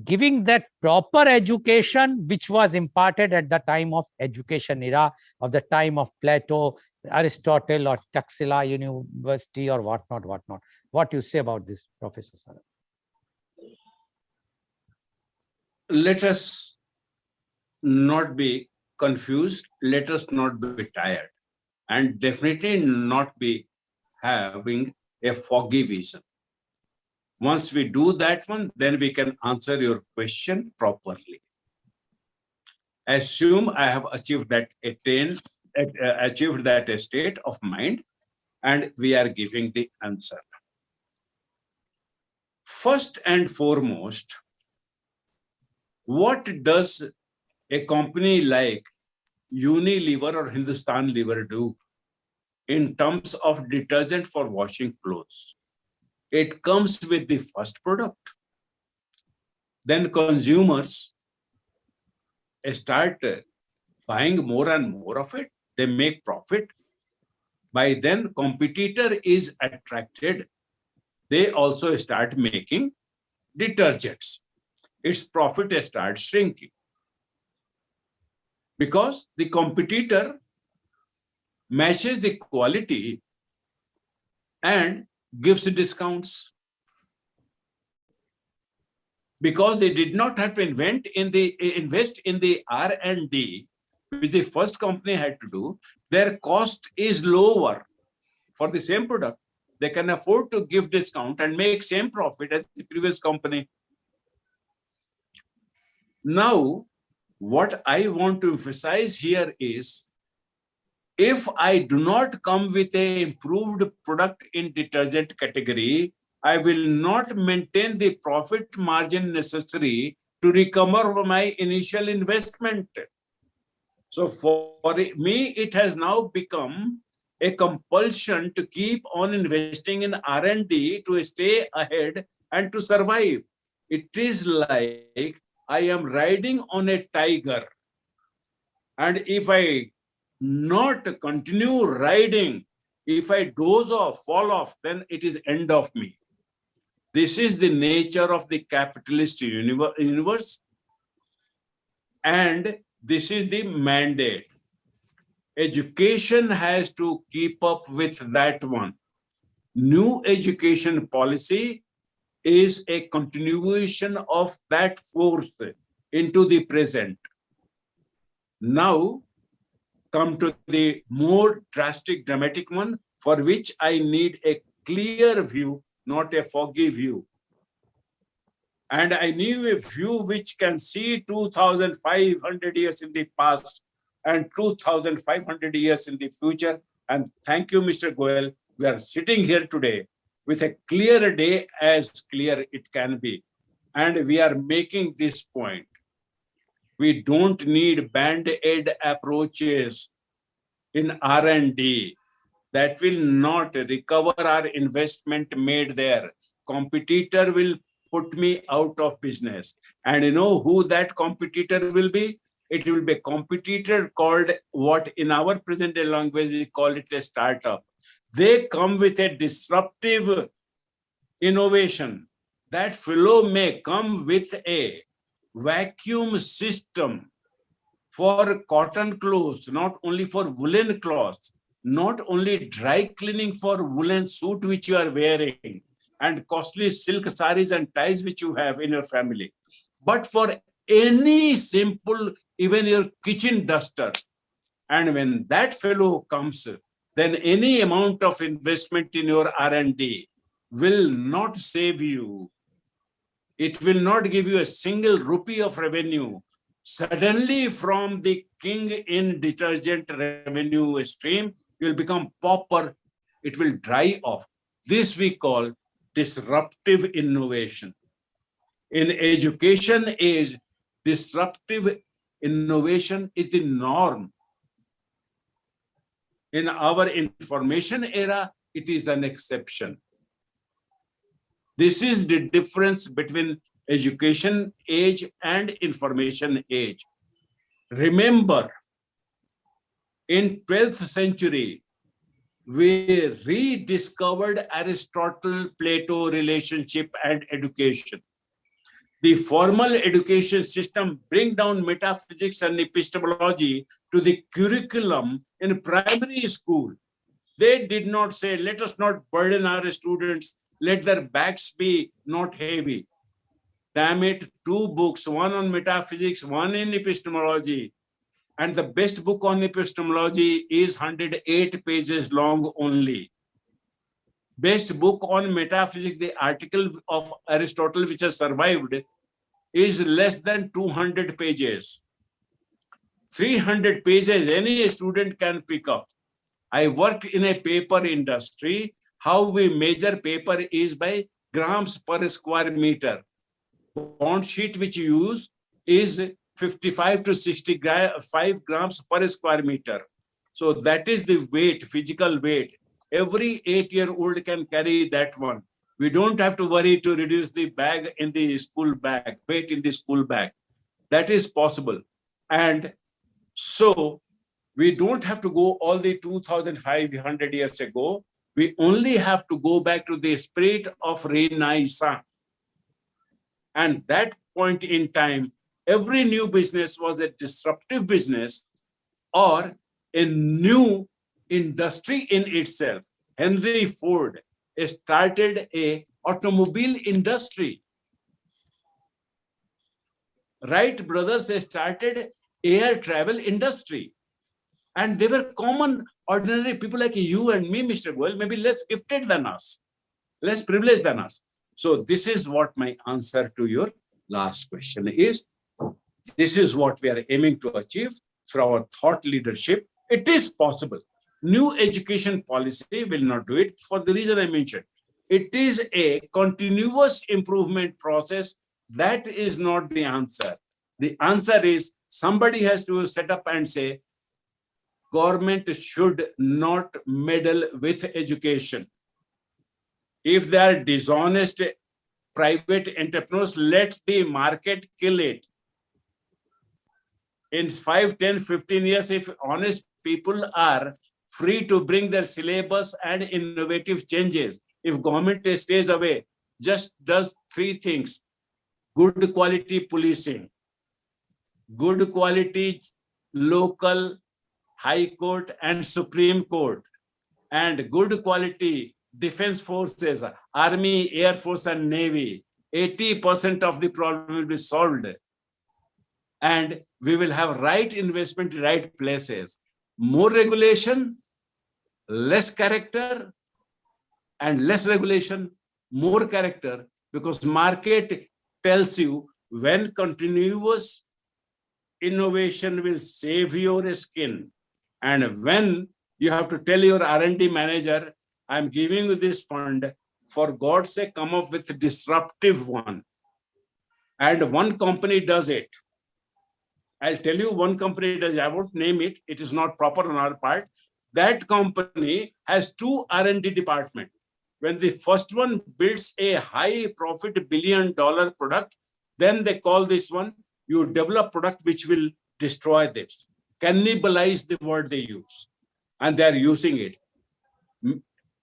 giving that proper education which was imparted at the time of education era, of the time of Plato, Aristotle, or Taxila University, or whatnot. What do you say about this, Professor Saran? Let us not be confused. Let us not be tired, and definitely not be having a foggy vision. Once we do that one, then we can answer your question properly. Assume I have achieved that state of mind, and we are giving the answer. First and foremost, what does a company like Unilever or Hindustan Lever do in terms of detergent for washing clothes? It comes with the first product. Then consumers start buying more and more of it. They make profit. By then, competitor is attracted. They also start making detergents. Its profit starts shrinking because the competitor matches the quality and gives discounts. Because they did not have to invest in the R&D, which the first company had to do, their cost is lower for the same product. They can afford to give discount and make same profit as the previous company. Now, what I want to emphasize here is, if I do not come with an improved product in detergent category, I will not maintain the profit margin necessary to recover from my initial investment. So for me, it has now become a compulsion to keep on investing in R&D to stay ahead and to survive. It is like I am riding on a tiger. And if I not continue riding, if I doze off, fall off, then it is end of me. This is the nature of the capitalist universe, and this is the mandate. Education has to keep up with that one. New education policy is a continuation of that force into the present. Now, come to the more drastic, dramatic one, for which I need a clear view, not a foggy view. And I need a view which can see 2,500 years in the past and 2,500 years in the future. And thank you, Mr. Goel. We are sitting here today with a clear day as clear it can be. And we are making this point. We don't need band-aid approaches in R&D that will not recover our investment made there. Competitor will put me out of business. And you know who that competitor will be? It will be a competitor called what in our present day language we call it a startup. They come with a disruptive innovation. That fellow may come with a vacuum system for cotton clothes, not only for woolen cloths, not only dry cleaning for woolen suit which you are wearing and costly silk saris and ties which you have in your family, but for any simple, even your kitchen duster. And when that fellow comes, then any amount of investment in your R&D will not save you. It will not give you a single rupee of revenue. Suddenly from the king in detergent revenue stream, you will become pauper. It will dry off. This we call disruptive innovation. In education age, disruptive innovation is the norm. In our information era, it is an exception. This is the difference between education age and information age. Remember, in 12th century, we rediscovered Aristotle, Plato relationship and education. The formal education system bring down metaphysics and epistemology to the curriculum in primary school. They did not say, let us not burden our students, let their backs be not heavy. Damn it, 2 books, one on metaphysics, one in epistemology. And the best book on epistemology is 108 pages long only. Best book on metaphysics, the article of Aristotle which has survived, is less than 200 pages. 300 pages any student can pick up. I worked in a paper industry. How we measure paper is by grams per square meter. Bond sheet which you use is 55 to 65 grams per square meter. So that is the weight, physical weight. Every 8-year-old can carry that one. We don't have to worry to reduce the bag in the school bag, weight in the school bag. That is possible. And so we don't have to go all the 2,500 years ago. We only have to go back to the spirit of Renaissance. And that point in time, every new business was a disruptive business or a new industry in itself. Henry Ford started a automobile industry. Wright brothers started air travel industry. And they were common, ordinary people like you and me, Mr. Goel, maybe less gifted than us, less privileged than us. So this is what my answer to your last question is. This is what we are aiming to achieve through our thought leadership. It is possible. New education policy will not do it for the reason I mentioned. It is a continuous improvement process. That is not the answer. The answer is somebody has to set up and say, government should not meddle with education. If they are dishonest private entrepreneurs, let the market kill it. In 5, 10, 15 years, if honest people are free to bring their syllabus and innovative changes, if government stays away, just does 3 things: good quality policing, good quality local High Court and Supreme Court, and good quality defense forces, Army, Air Force, and Navy, 80% of the problem will be solved. And we will have right investment in right places. More regulation, less character, and less regulation, more character, because market tells you when continuous innovation will save your skin. And when you have to tell your R&D manager, I'm giving you this fund, for God's sake, come up with a disruptive one. And one company does it. I'll tell you one company does it. I won't name it. It is not proper on our part. That company has two R&D departments. When the first one builds a high profit $1 billion product, then they call this one, you develop product which will destroy this. Cannibalize the word they use. And they're using it.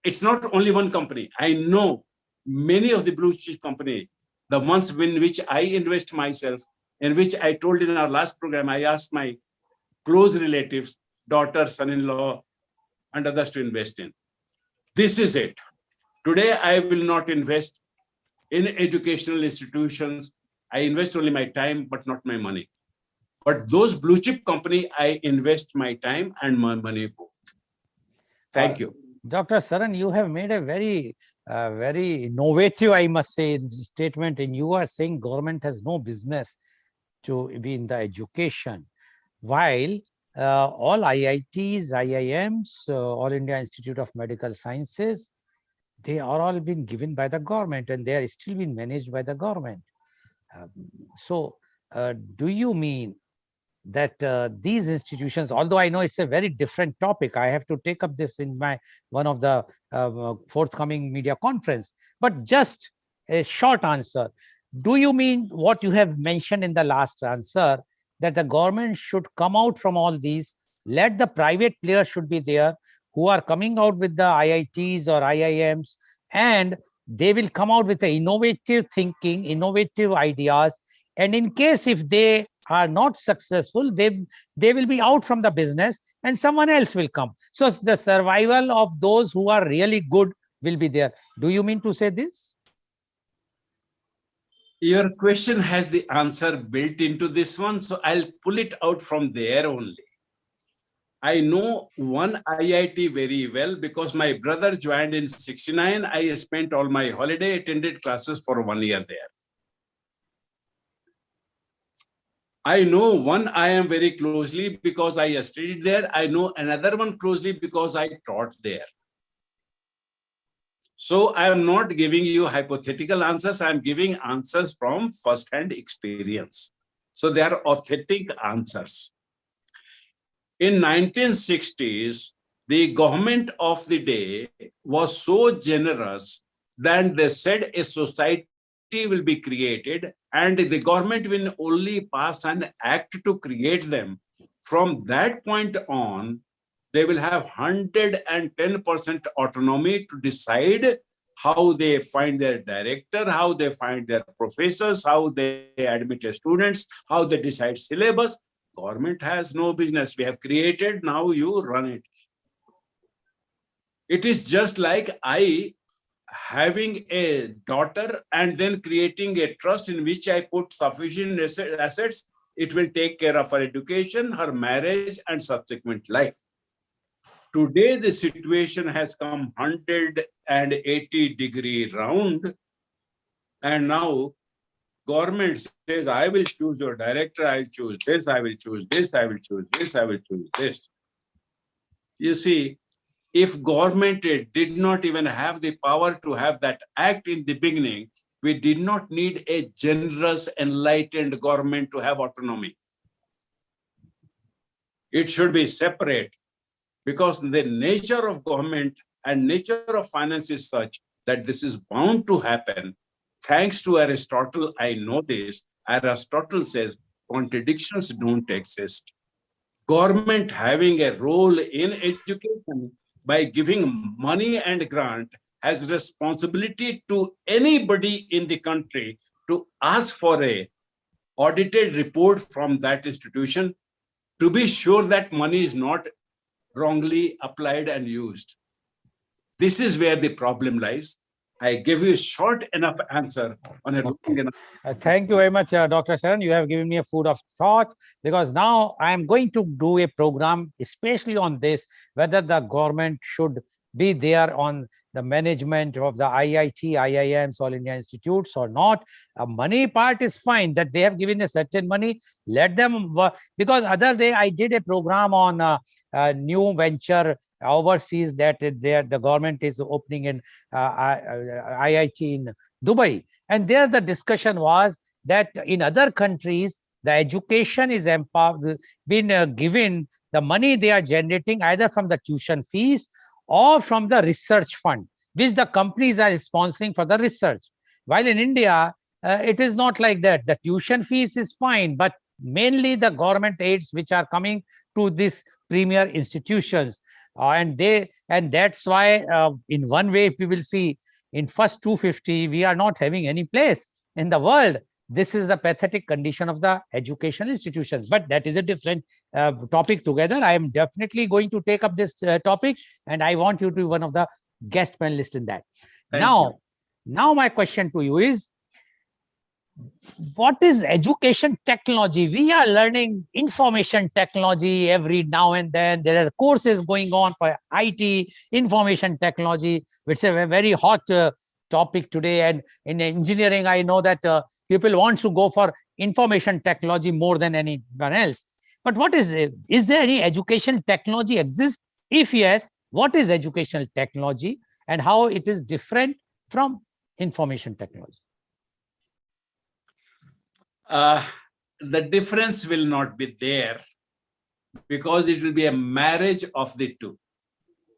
It's not only one company. I know many of the blue chip companies, the ones in which I invest myself, in which I told in our last program, I asked my close relatives, daughter, son-in-law, and others to invest in. This is it. Today, I will not invest in educational institutions. I invest only my time, but not my money. But those blue chip company, I invest my time and my money both. Thank you. Dr. Saran, you have made a very innovative, I must say, statement. And you are saying government has no business to be in the education, while all IITs, IIMs, All India Institute of Medical Sciences, they are all been given by the government and they are still being managed by the government. So do you mean that these institutions, although I know it's a very different topic, I have to take up this in my one of the forthcoming media conference, but just a short answer. Do you mean what you have mentioned in the last answer, that the government should come out from all these, let the private players should be there who are coming out with the IITs or IIMs, and they will come out with the innovative thinking, innovative ideas, and in case if they are not successful, they will be out from the business and someone else will come. So the survival of those who are really good will be there. Do you mean to say this? Your question has the answer built into this one, so I'll pull it out from there only. I know one IIT very well because my brother joined in '69. I spent all my holiday, attended classes for 1 year there. I know one IIM very closely because I studied there. I know another one closely because I taught there. So I am not giving you hypothetical answers. I'm giving answers from first-hand experience. So they are authentic answers. In 1960s, the government of the day was so generous that they said a society will be created and the government will only pass an act to create them. From that point on, they will have 110% autonomy to decide how they find their director, how they find their professors, how they admit their students, how they decide syllabus. Government has no business. We have created, now you run it. It is just like I having a daughter and then creating a trust in which I put sufficient assets. It will take care of her education, her marriage, and subsequent life. Today, the situation has come 180-degree round, and now government says, I will choose your director, I will choose this, I will choose this, I will choose this, I will choose this. You see, if government did not even have the power to have that act in the beginning, we did not need a generous, enlightened government to have autonomy. It should be separate, because the nature of government and nature of finance is such that this is bound to happen. Thanks to Aristotle, I know this. Aristotle says contradictions don't exist. Government having a role in education by giving money and grant has responsibility to anybody in the country to ask for a audited report from that institution to be sure that money is not wrongly applied and used. This is where the problem lies. I give you a short enough answer on a long Okay. enough. Thank you very much, Dr. Sharan. You have given me a food of thought, because now I am going to do a program especially on this, whether the government should be there on the management of the IIT, IIMs, All India Institutes or not. Money part is fine, that they have given a certain money, let them work. Because other day I did a program on new venture overseas that the government is opening in IIT in Dubai. And there the discussion was that in other countries, the education is empowered, been given the money they are generating either from the tuition fees or from the research fund, which the companies are sponsoring for the research. While in India, it is not like that. The tuition fees is fine, but mainly the government aids which are coming to these premier institutions. And that's why in one way, if we will see, in first 250, we are not having any place in the world. This is the pathetic condition of the educational institutions, but that is a different topic together. I am definitely going to take up this topic, and I want you to be one of the guest panelists in that. Thank you. Now my question to you is, what is education technology? We are learning information technology every now and then. There are courses going on for IT, information technology, which is a very hot topic today. And in engineering, I know that people want to go for information technology more than anyone else. But what is it? Is there any education technology exist? If yes, what is educational technology and how it is different from information technology? The difference will not be there, because it will be a marriage of the two.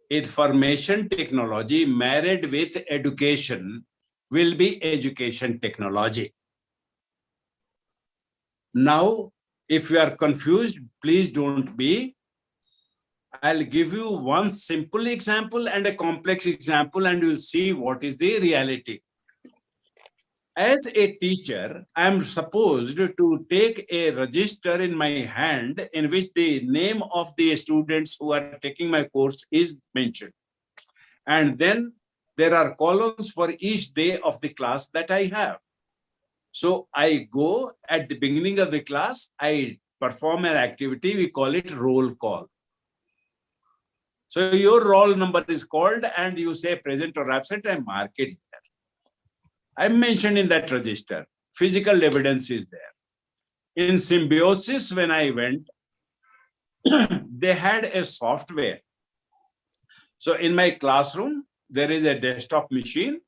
Information technology married with education will be education technology. Now, if you are confused, please don't be. I'll give you one simple example and a complex example, and you'll see what is the reality. As a teacher, I am supposed to take a register in my hand in which the name of the students who are taking my course is mentioned. And then there are columns for each day of the class that I have. So I go at the beginning of the class, I perform an activity, we call it roll call. So your roll number is called and you say present or absent, I mark it there. I'm mentioned in that register. Physical evidence is there. In Symbiosis, when I went, they had a software. So in my classroom, there is a desktop machine.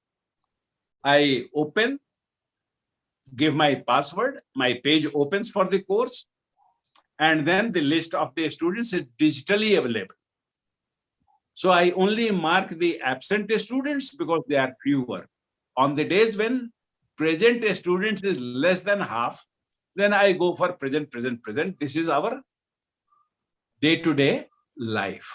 I open, give my password, my page opens for the course, and then the list of the students is digitally available. So I only mark the absent students because they are fewer. On the days when present students is less than half, then I go for present, present, present. This is our day-to-day life.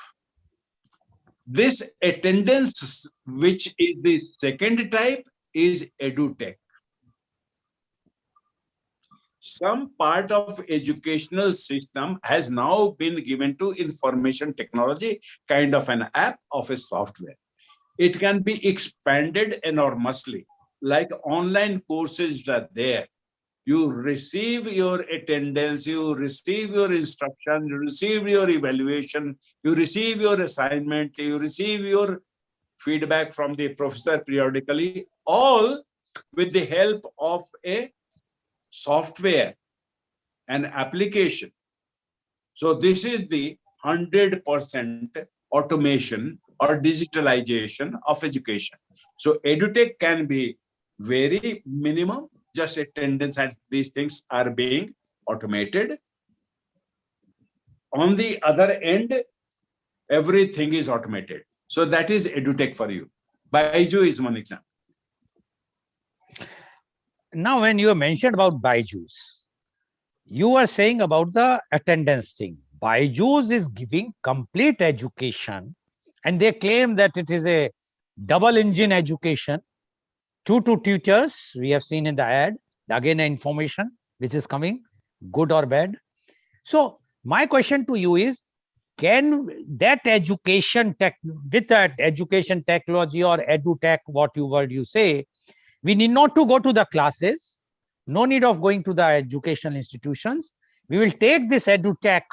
This attendance, which is the second type, is edutech. Some part of educational system has now been given to information technology, kind of an app of a software. It can be expanded enormously. Like online courses are there. You receive your attendance, you receive your instruction, you receive your evaluation, you receive your assignment, you receive your feedback from the professor periodically, all with the help of a software, an application. So this is the 100% automation or digitalization of education. So edutech can be very minimum, just attendance and these things are being automated. On the other end, everything is automated. So that is edutech for you. Baiju is one example. Now, when you mentioned about Byju's, you were saying about the attendance thing. Byju's is giving complete education, and they claim that it is a double engine education. Two tutors, we have seen in the ad, again, information which is coming, good or bad. So my question to you is, can that education tech, with that education technology or edu tech, what you word you say, we need not to go to the classes, no need of going to the educational institutions. We will take this edu tech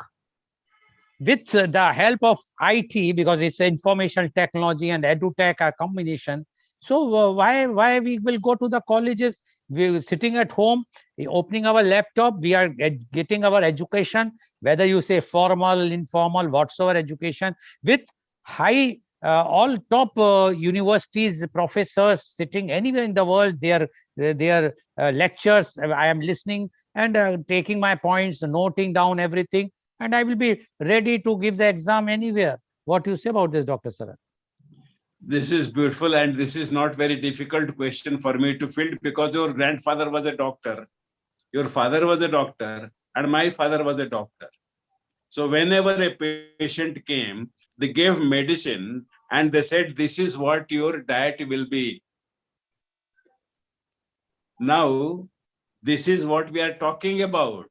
with the help of IT, because it's information technology and edu tech a combination. So why we will go to the colleges? We're sitting at home, opening our laptop, we are getting our education, whether you say formal, informal, whatsoever education, with high all top universities, professors sitting anywhere in the world, their lectures I am listening and taking my points, noting down everything, and I will be ready to give the exam anywhere. What do you say about this, Dr. Saran? This is beautiful, and this is not very difficult question for me to fill, because your grandfather was a doctor, your father was a doctor, and my father was a doctor. So whenever a patient came, they gave medicine and they said, this is what your diet will be. Now, this is what we are talking about.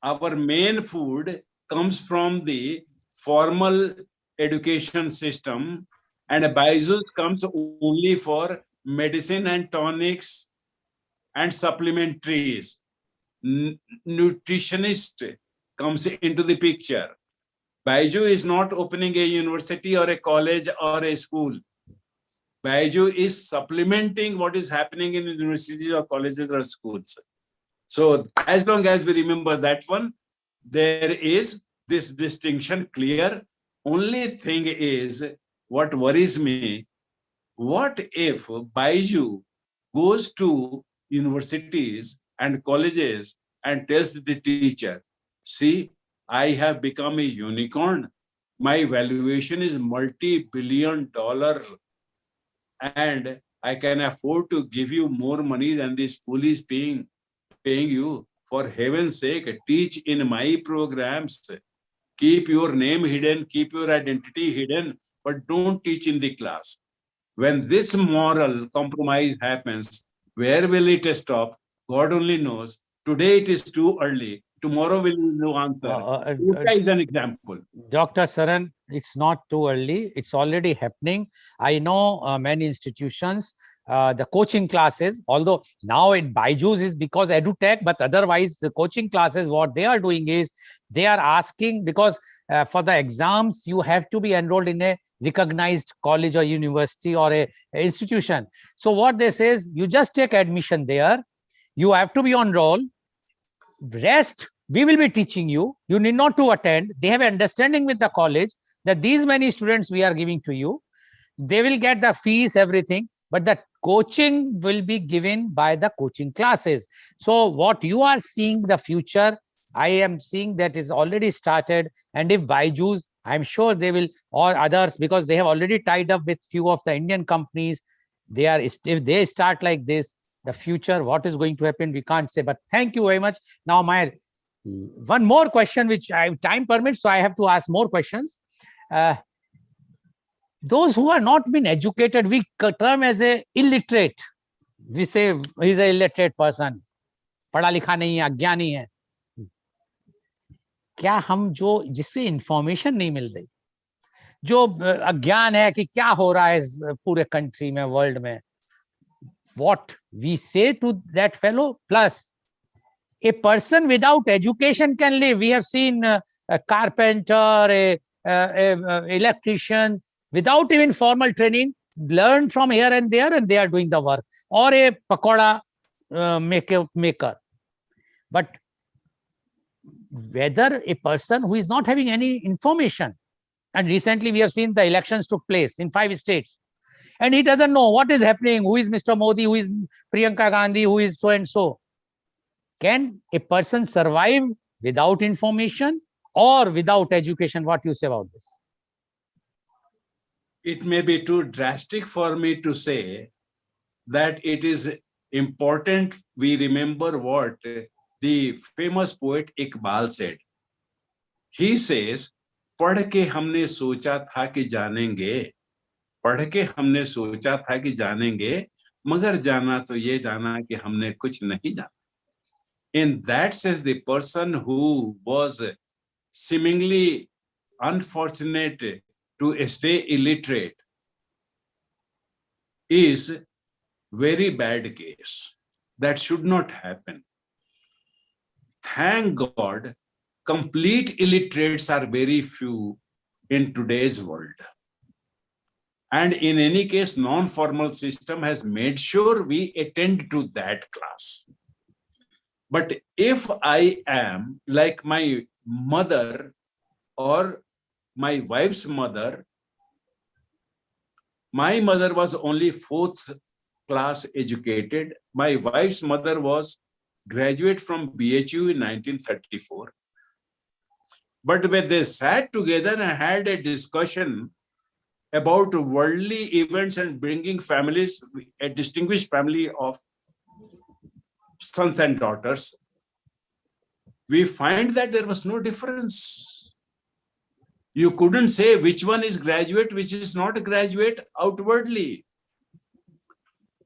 Our main food comes from the formal education system, and Byju's comes only for medicine and tonics and supplementaries. Nutritionist comes into the picture. Byju is not opening a university or a college or a school. Byju is supplementing what is happening in universities or colleges or schools. So as long as we remember that one, there is this distinction clear. Only thing is, what worries me, what if Byju goes to universities and colleges and tells the teacher, see, I have become a unicorn. My valuation is multi-billion-dollar, and I can afford to give you more money than the school is paying you. For heaven's sake, teach in my programs. Keep your name hidden, keep your identity hidden, but don't teach in the class. When this moral compromise happens, where will it stop? God only knows. Today it is too early. Tomorrow will be no answer. Uta is an example. Dr. Saran, it's not too early. It's already happening. I know many institutions, the coaching classes, although now in Byju's is because EduTech, but otherwise the coaching classes, what they are doing is they are asking, because for the exams, you have to be enrolled in a recognized college or university or a institution. So what they say is, you just take admission there. You have to be on roll. Rest, we will be teaching you. You need not to attend. They have understanding with the college that these many students we are giving to you. They will get the fees, everything, but the coaching will be given by the coaching classes. So what you are seeing the future, I am seeing that is already started. And if Byju's, I'm sure they will, or others, because they have already tied up with few of the Indian companies. They are, if they start like this, the future, what is going to happen, we can't say. But thank you very much. Now, my one more question, which time permits, so I have to ask more questions. Those who are not been educated, we term as a illiterate. We say he's a illiterate person. पढ़ा लिखा नहीं है, अज्ञानी है. क्या हम जो जिससे इंफॉर्मेशन नहीं मिल रही, जो अज्ञान है कि क्या हो रहा है इस पूरे कंट्री में, वर्ल्ड में, what we say to that fellow? Plus, a person without education can live. We have seen a carpenter, a electrician, without even formal training, learn from here and there, and they are doing the work. Or a pakoda maker. But whether a person who is not having any information, and recently we have seen the elections took place in 5 states, and he doesn't know what is happening, who is Mr. Modi, who is Priyanka Gandhi, who is so and so. Can a person survive without information or without education? What do you say about this? It may be too drastic for me to say that it is important we remember what the famous poet Iqbal said. He says, पढ़ के हमने सोचा था कि जानेंगे, पढ़ के हमने सोचा था कि जानेंगे, मगर जाना तो ये जाना कि हमने कुछ नहीं जाना. In that sense, the person who was seemingly unfortunate to stay illiterate is very bad case. That should not happen. Thank God, complete illiterates are very few in today's world. And in any case, non-formal system has made sure we attend to that class. But if I am like my mother or my wife's mother, my mother was only 4th class educated. My wife's mother was graduate from BHU in 1934. But when they sat together and had a discussion about worldly events and bringing families, a distinguished family of sons and daughters, we find that there was no difference. You couldn't say which one is graduate, which is not a graduate outwardly.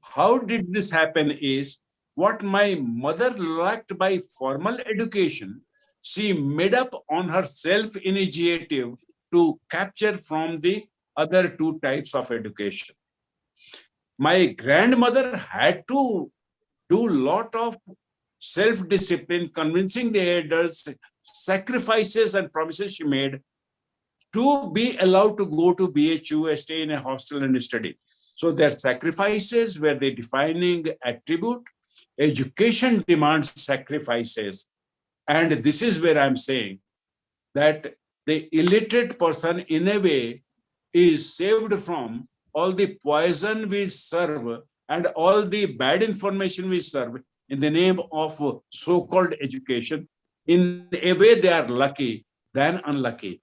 How did this happen is, what my mother lacked by formal education, she made up on her self-initiative to capture from the other 2 types of education. My grandmother had to do a lot of self-discipline, convincing the elders, sacrifices and promises she made to be allowed to go to BHU, stay in a hostel and study. So their sacrifices were the defining attribute. Education demands sacrifices. And this is where I'm saying that the illiterate person, in a way, is saved from all the poison we serve and all the bad information we serve in the name of so-called education. In a way, they are lucky than unlucky.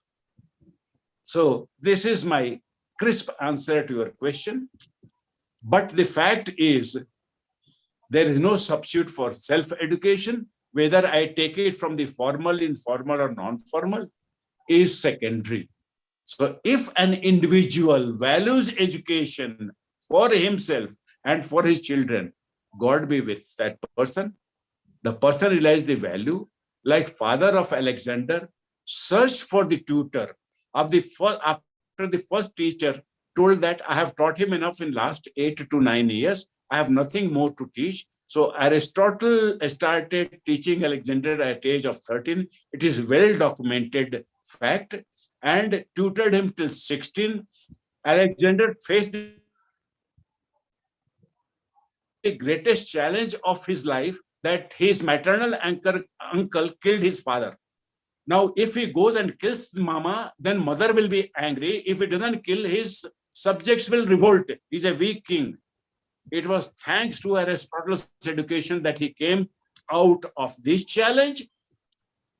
So this is my crisp answer to your question. But the fact is, there is no substitute for self-education. Whether I take it from the formal, informal, or non-formal is secondary. So if an individual values education for himself and for his children, God be with that person. The person realized the value, like father of Alexander, searched for the tutor of the first, after the first teacher told that I have taught him enough in last 8 to 9 years. I have nothing more to teach. So Aristotle started teaching Alexander at age of 13. It is well documented fact, and tutored him till 16. Alexander faced the greatest challenge of his life, that his maternal uncle killed his father. Now, if he goes and kills mama, then mother will be angry. If he doesn't kill, his subjects will revolt. He's a weak king. It was thanks to Aristotle's education that he came out of this challenge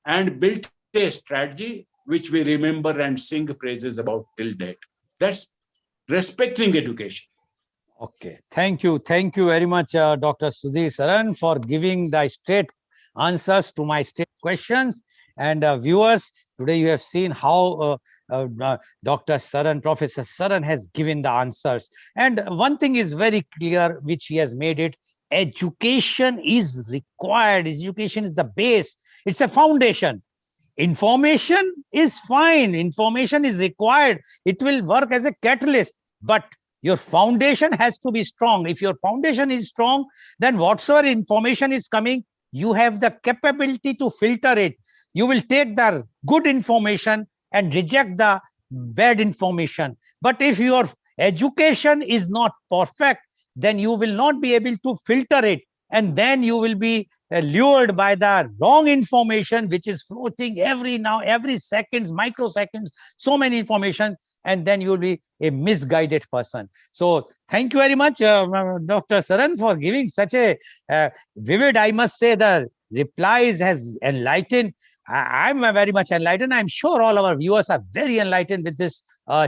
and built a strategy which we remember and sing praises about till date. That's respecting education. Okay, thank you very much, Dr. Sudhir Saran, for giving the straight answers to my straight questions. And viewers, today you have seen how Dr. Saran, Professor Saran has given the answers. And one thing is very clear, which he has made it: education is required. Education is the base. It's a foundation. Information is fine. Information is required. It will work as a catalyst, but your foundation has to be strong. If your foundation is strong, then whatsoever information is coming, you have the capability to filter it. You will take the good information and reject the bad information. But if your education is not perfect, then you will not be able to filter it. And then you will be lured by the wrong information, which is floating every seconds, microseconds, so many information, and then you will be a misguided person. So thank you very much, Dr. Saran, for giving such a vivid, I must say, the replies has enlightened. I'm very much enlightened. I'm sure all our viewers are very enlightened with this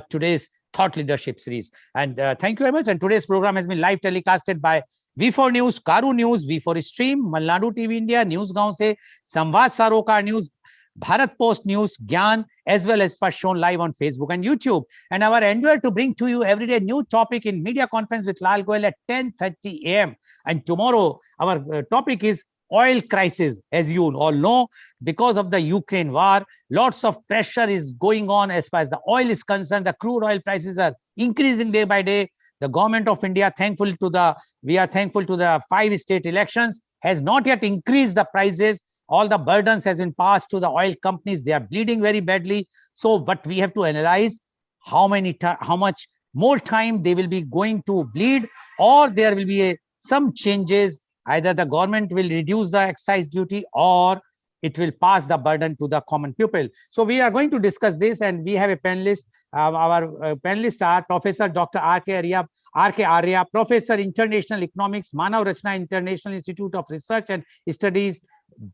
today's Thought Leadership series. And thank you very much. And today's program has been live telecasted by V4 News, Karu News, V4 Stream, Malnadu TV India, News Gaon Se, Samvad Sarokar News, Bharat Post News, Gyan, as well as first shown live on Facebook and YouTube. And our endeavor to bring to you every day new topic in media conference with Lal Goel at 10:30 a.m. And tomorrow, our topic is oil crisis, as you all know, because of the Ukraine war. Lots of pressure is going on as far as the oil is concerned. The crude oil prices are increasing day by day. The government of India, we are thankful to the 5 state elections, has not yet increased the prices. All the burdens has been passed to the oil companies. They are bleeding very badly. So, but we have to analyze how much more time they will be going to bleed, or there will be some changes. Either the government will reduce the excise duty, or it will pass the burden to the common people. So we are going to discuss this, and we have a panelist. Our panelists are Professor Dr. R.K. Arya, Professor International Economics, Manav Rachna International Institute of Research and Studies,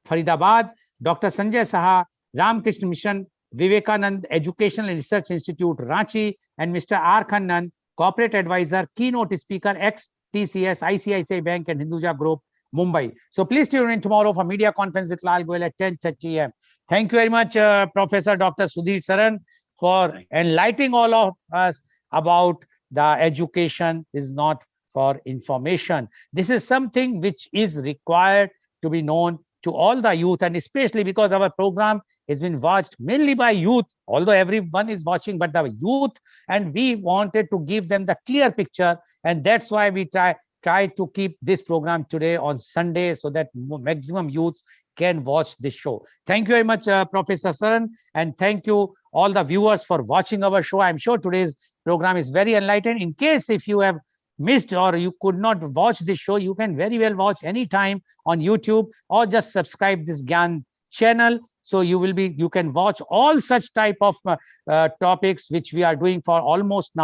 Faridabad, Dr. Sanjay Saha, Ramakrishna Mission, Vivekanand Educational and Research Institute, Ranchi, and Mr. R. Khannan, Corporate Advisor, Keynote Speaker, ex-TCS, ICICI Bank, and Hinduja Group, Mumbai. So please tune in tomorrow for media conference with Lal Goel at 10:30 a.m. Thank you very much, Professor Dr. Sudhir Saran, for enlightening all of us about the education is not for information. This is something which is required to be known to all the youth, and especially because our program has been watched mainly by youth, although everyone is watching, but the youth, and we wanted to give them the clear picture, and that's why we try to keep this program today on Sunday so that maximum youths can watch this show. Thank you very much, Professor Saran, and thank you all the viewers for watching our show. I'm sure today's program is very enlightening. In case if you have missed or you could not watch this show, you can very well watch anytime on YouTube, or just subscribe this Gyan channel. So you can watch all such type of topics which we are doing for almost now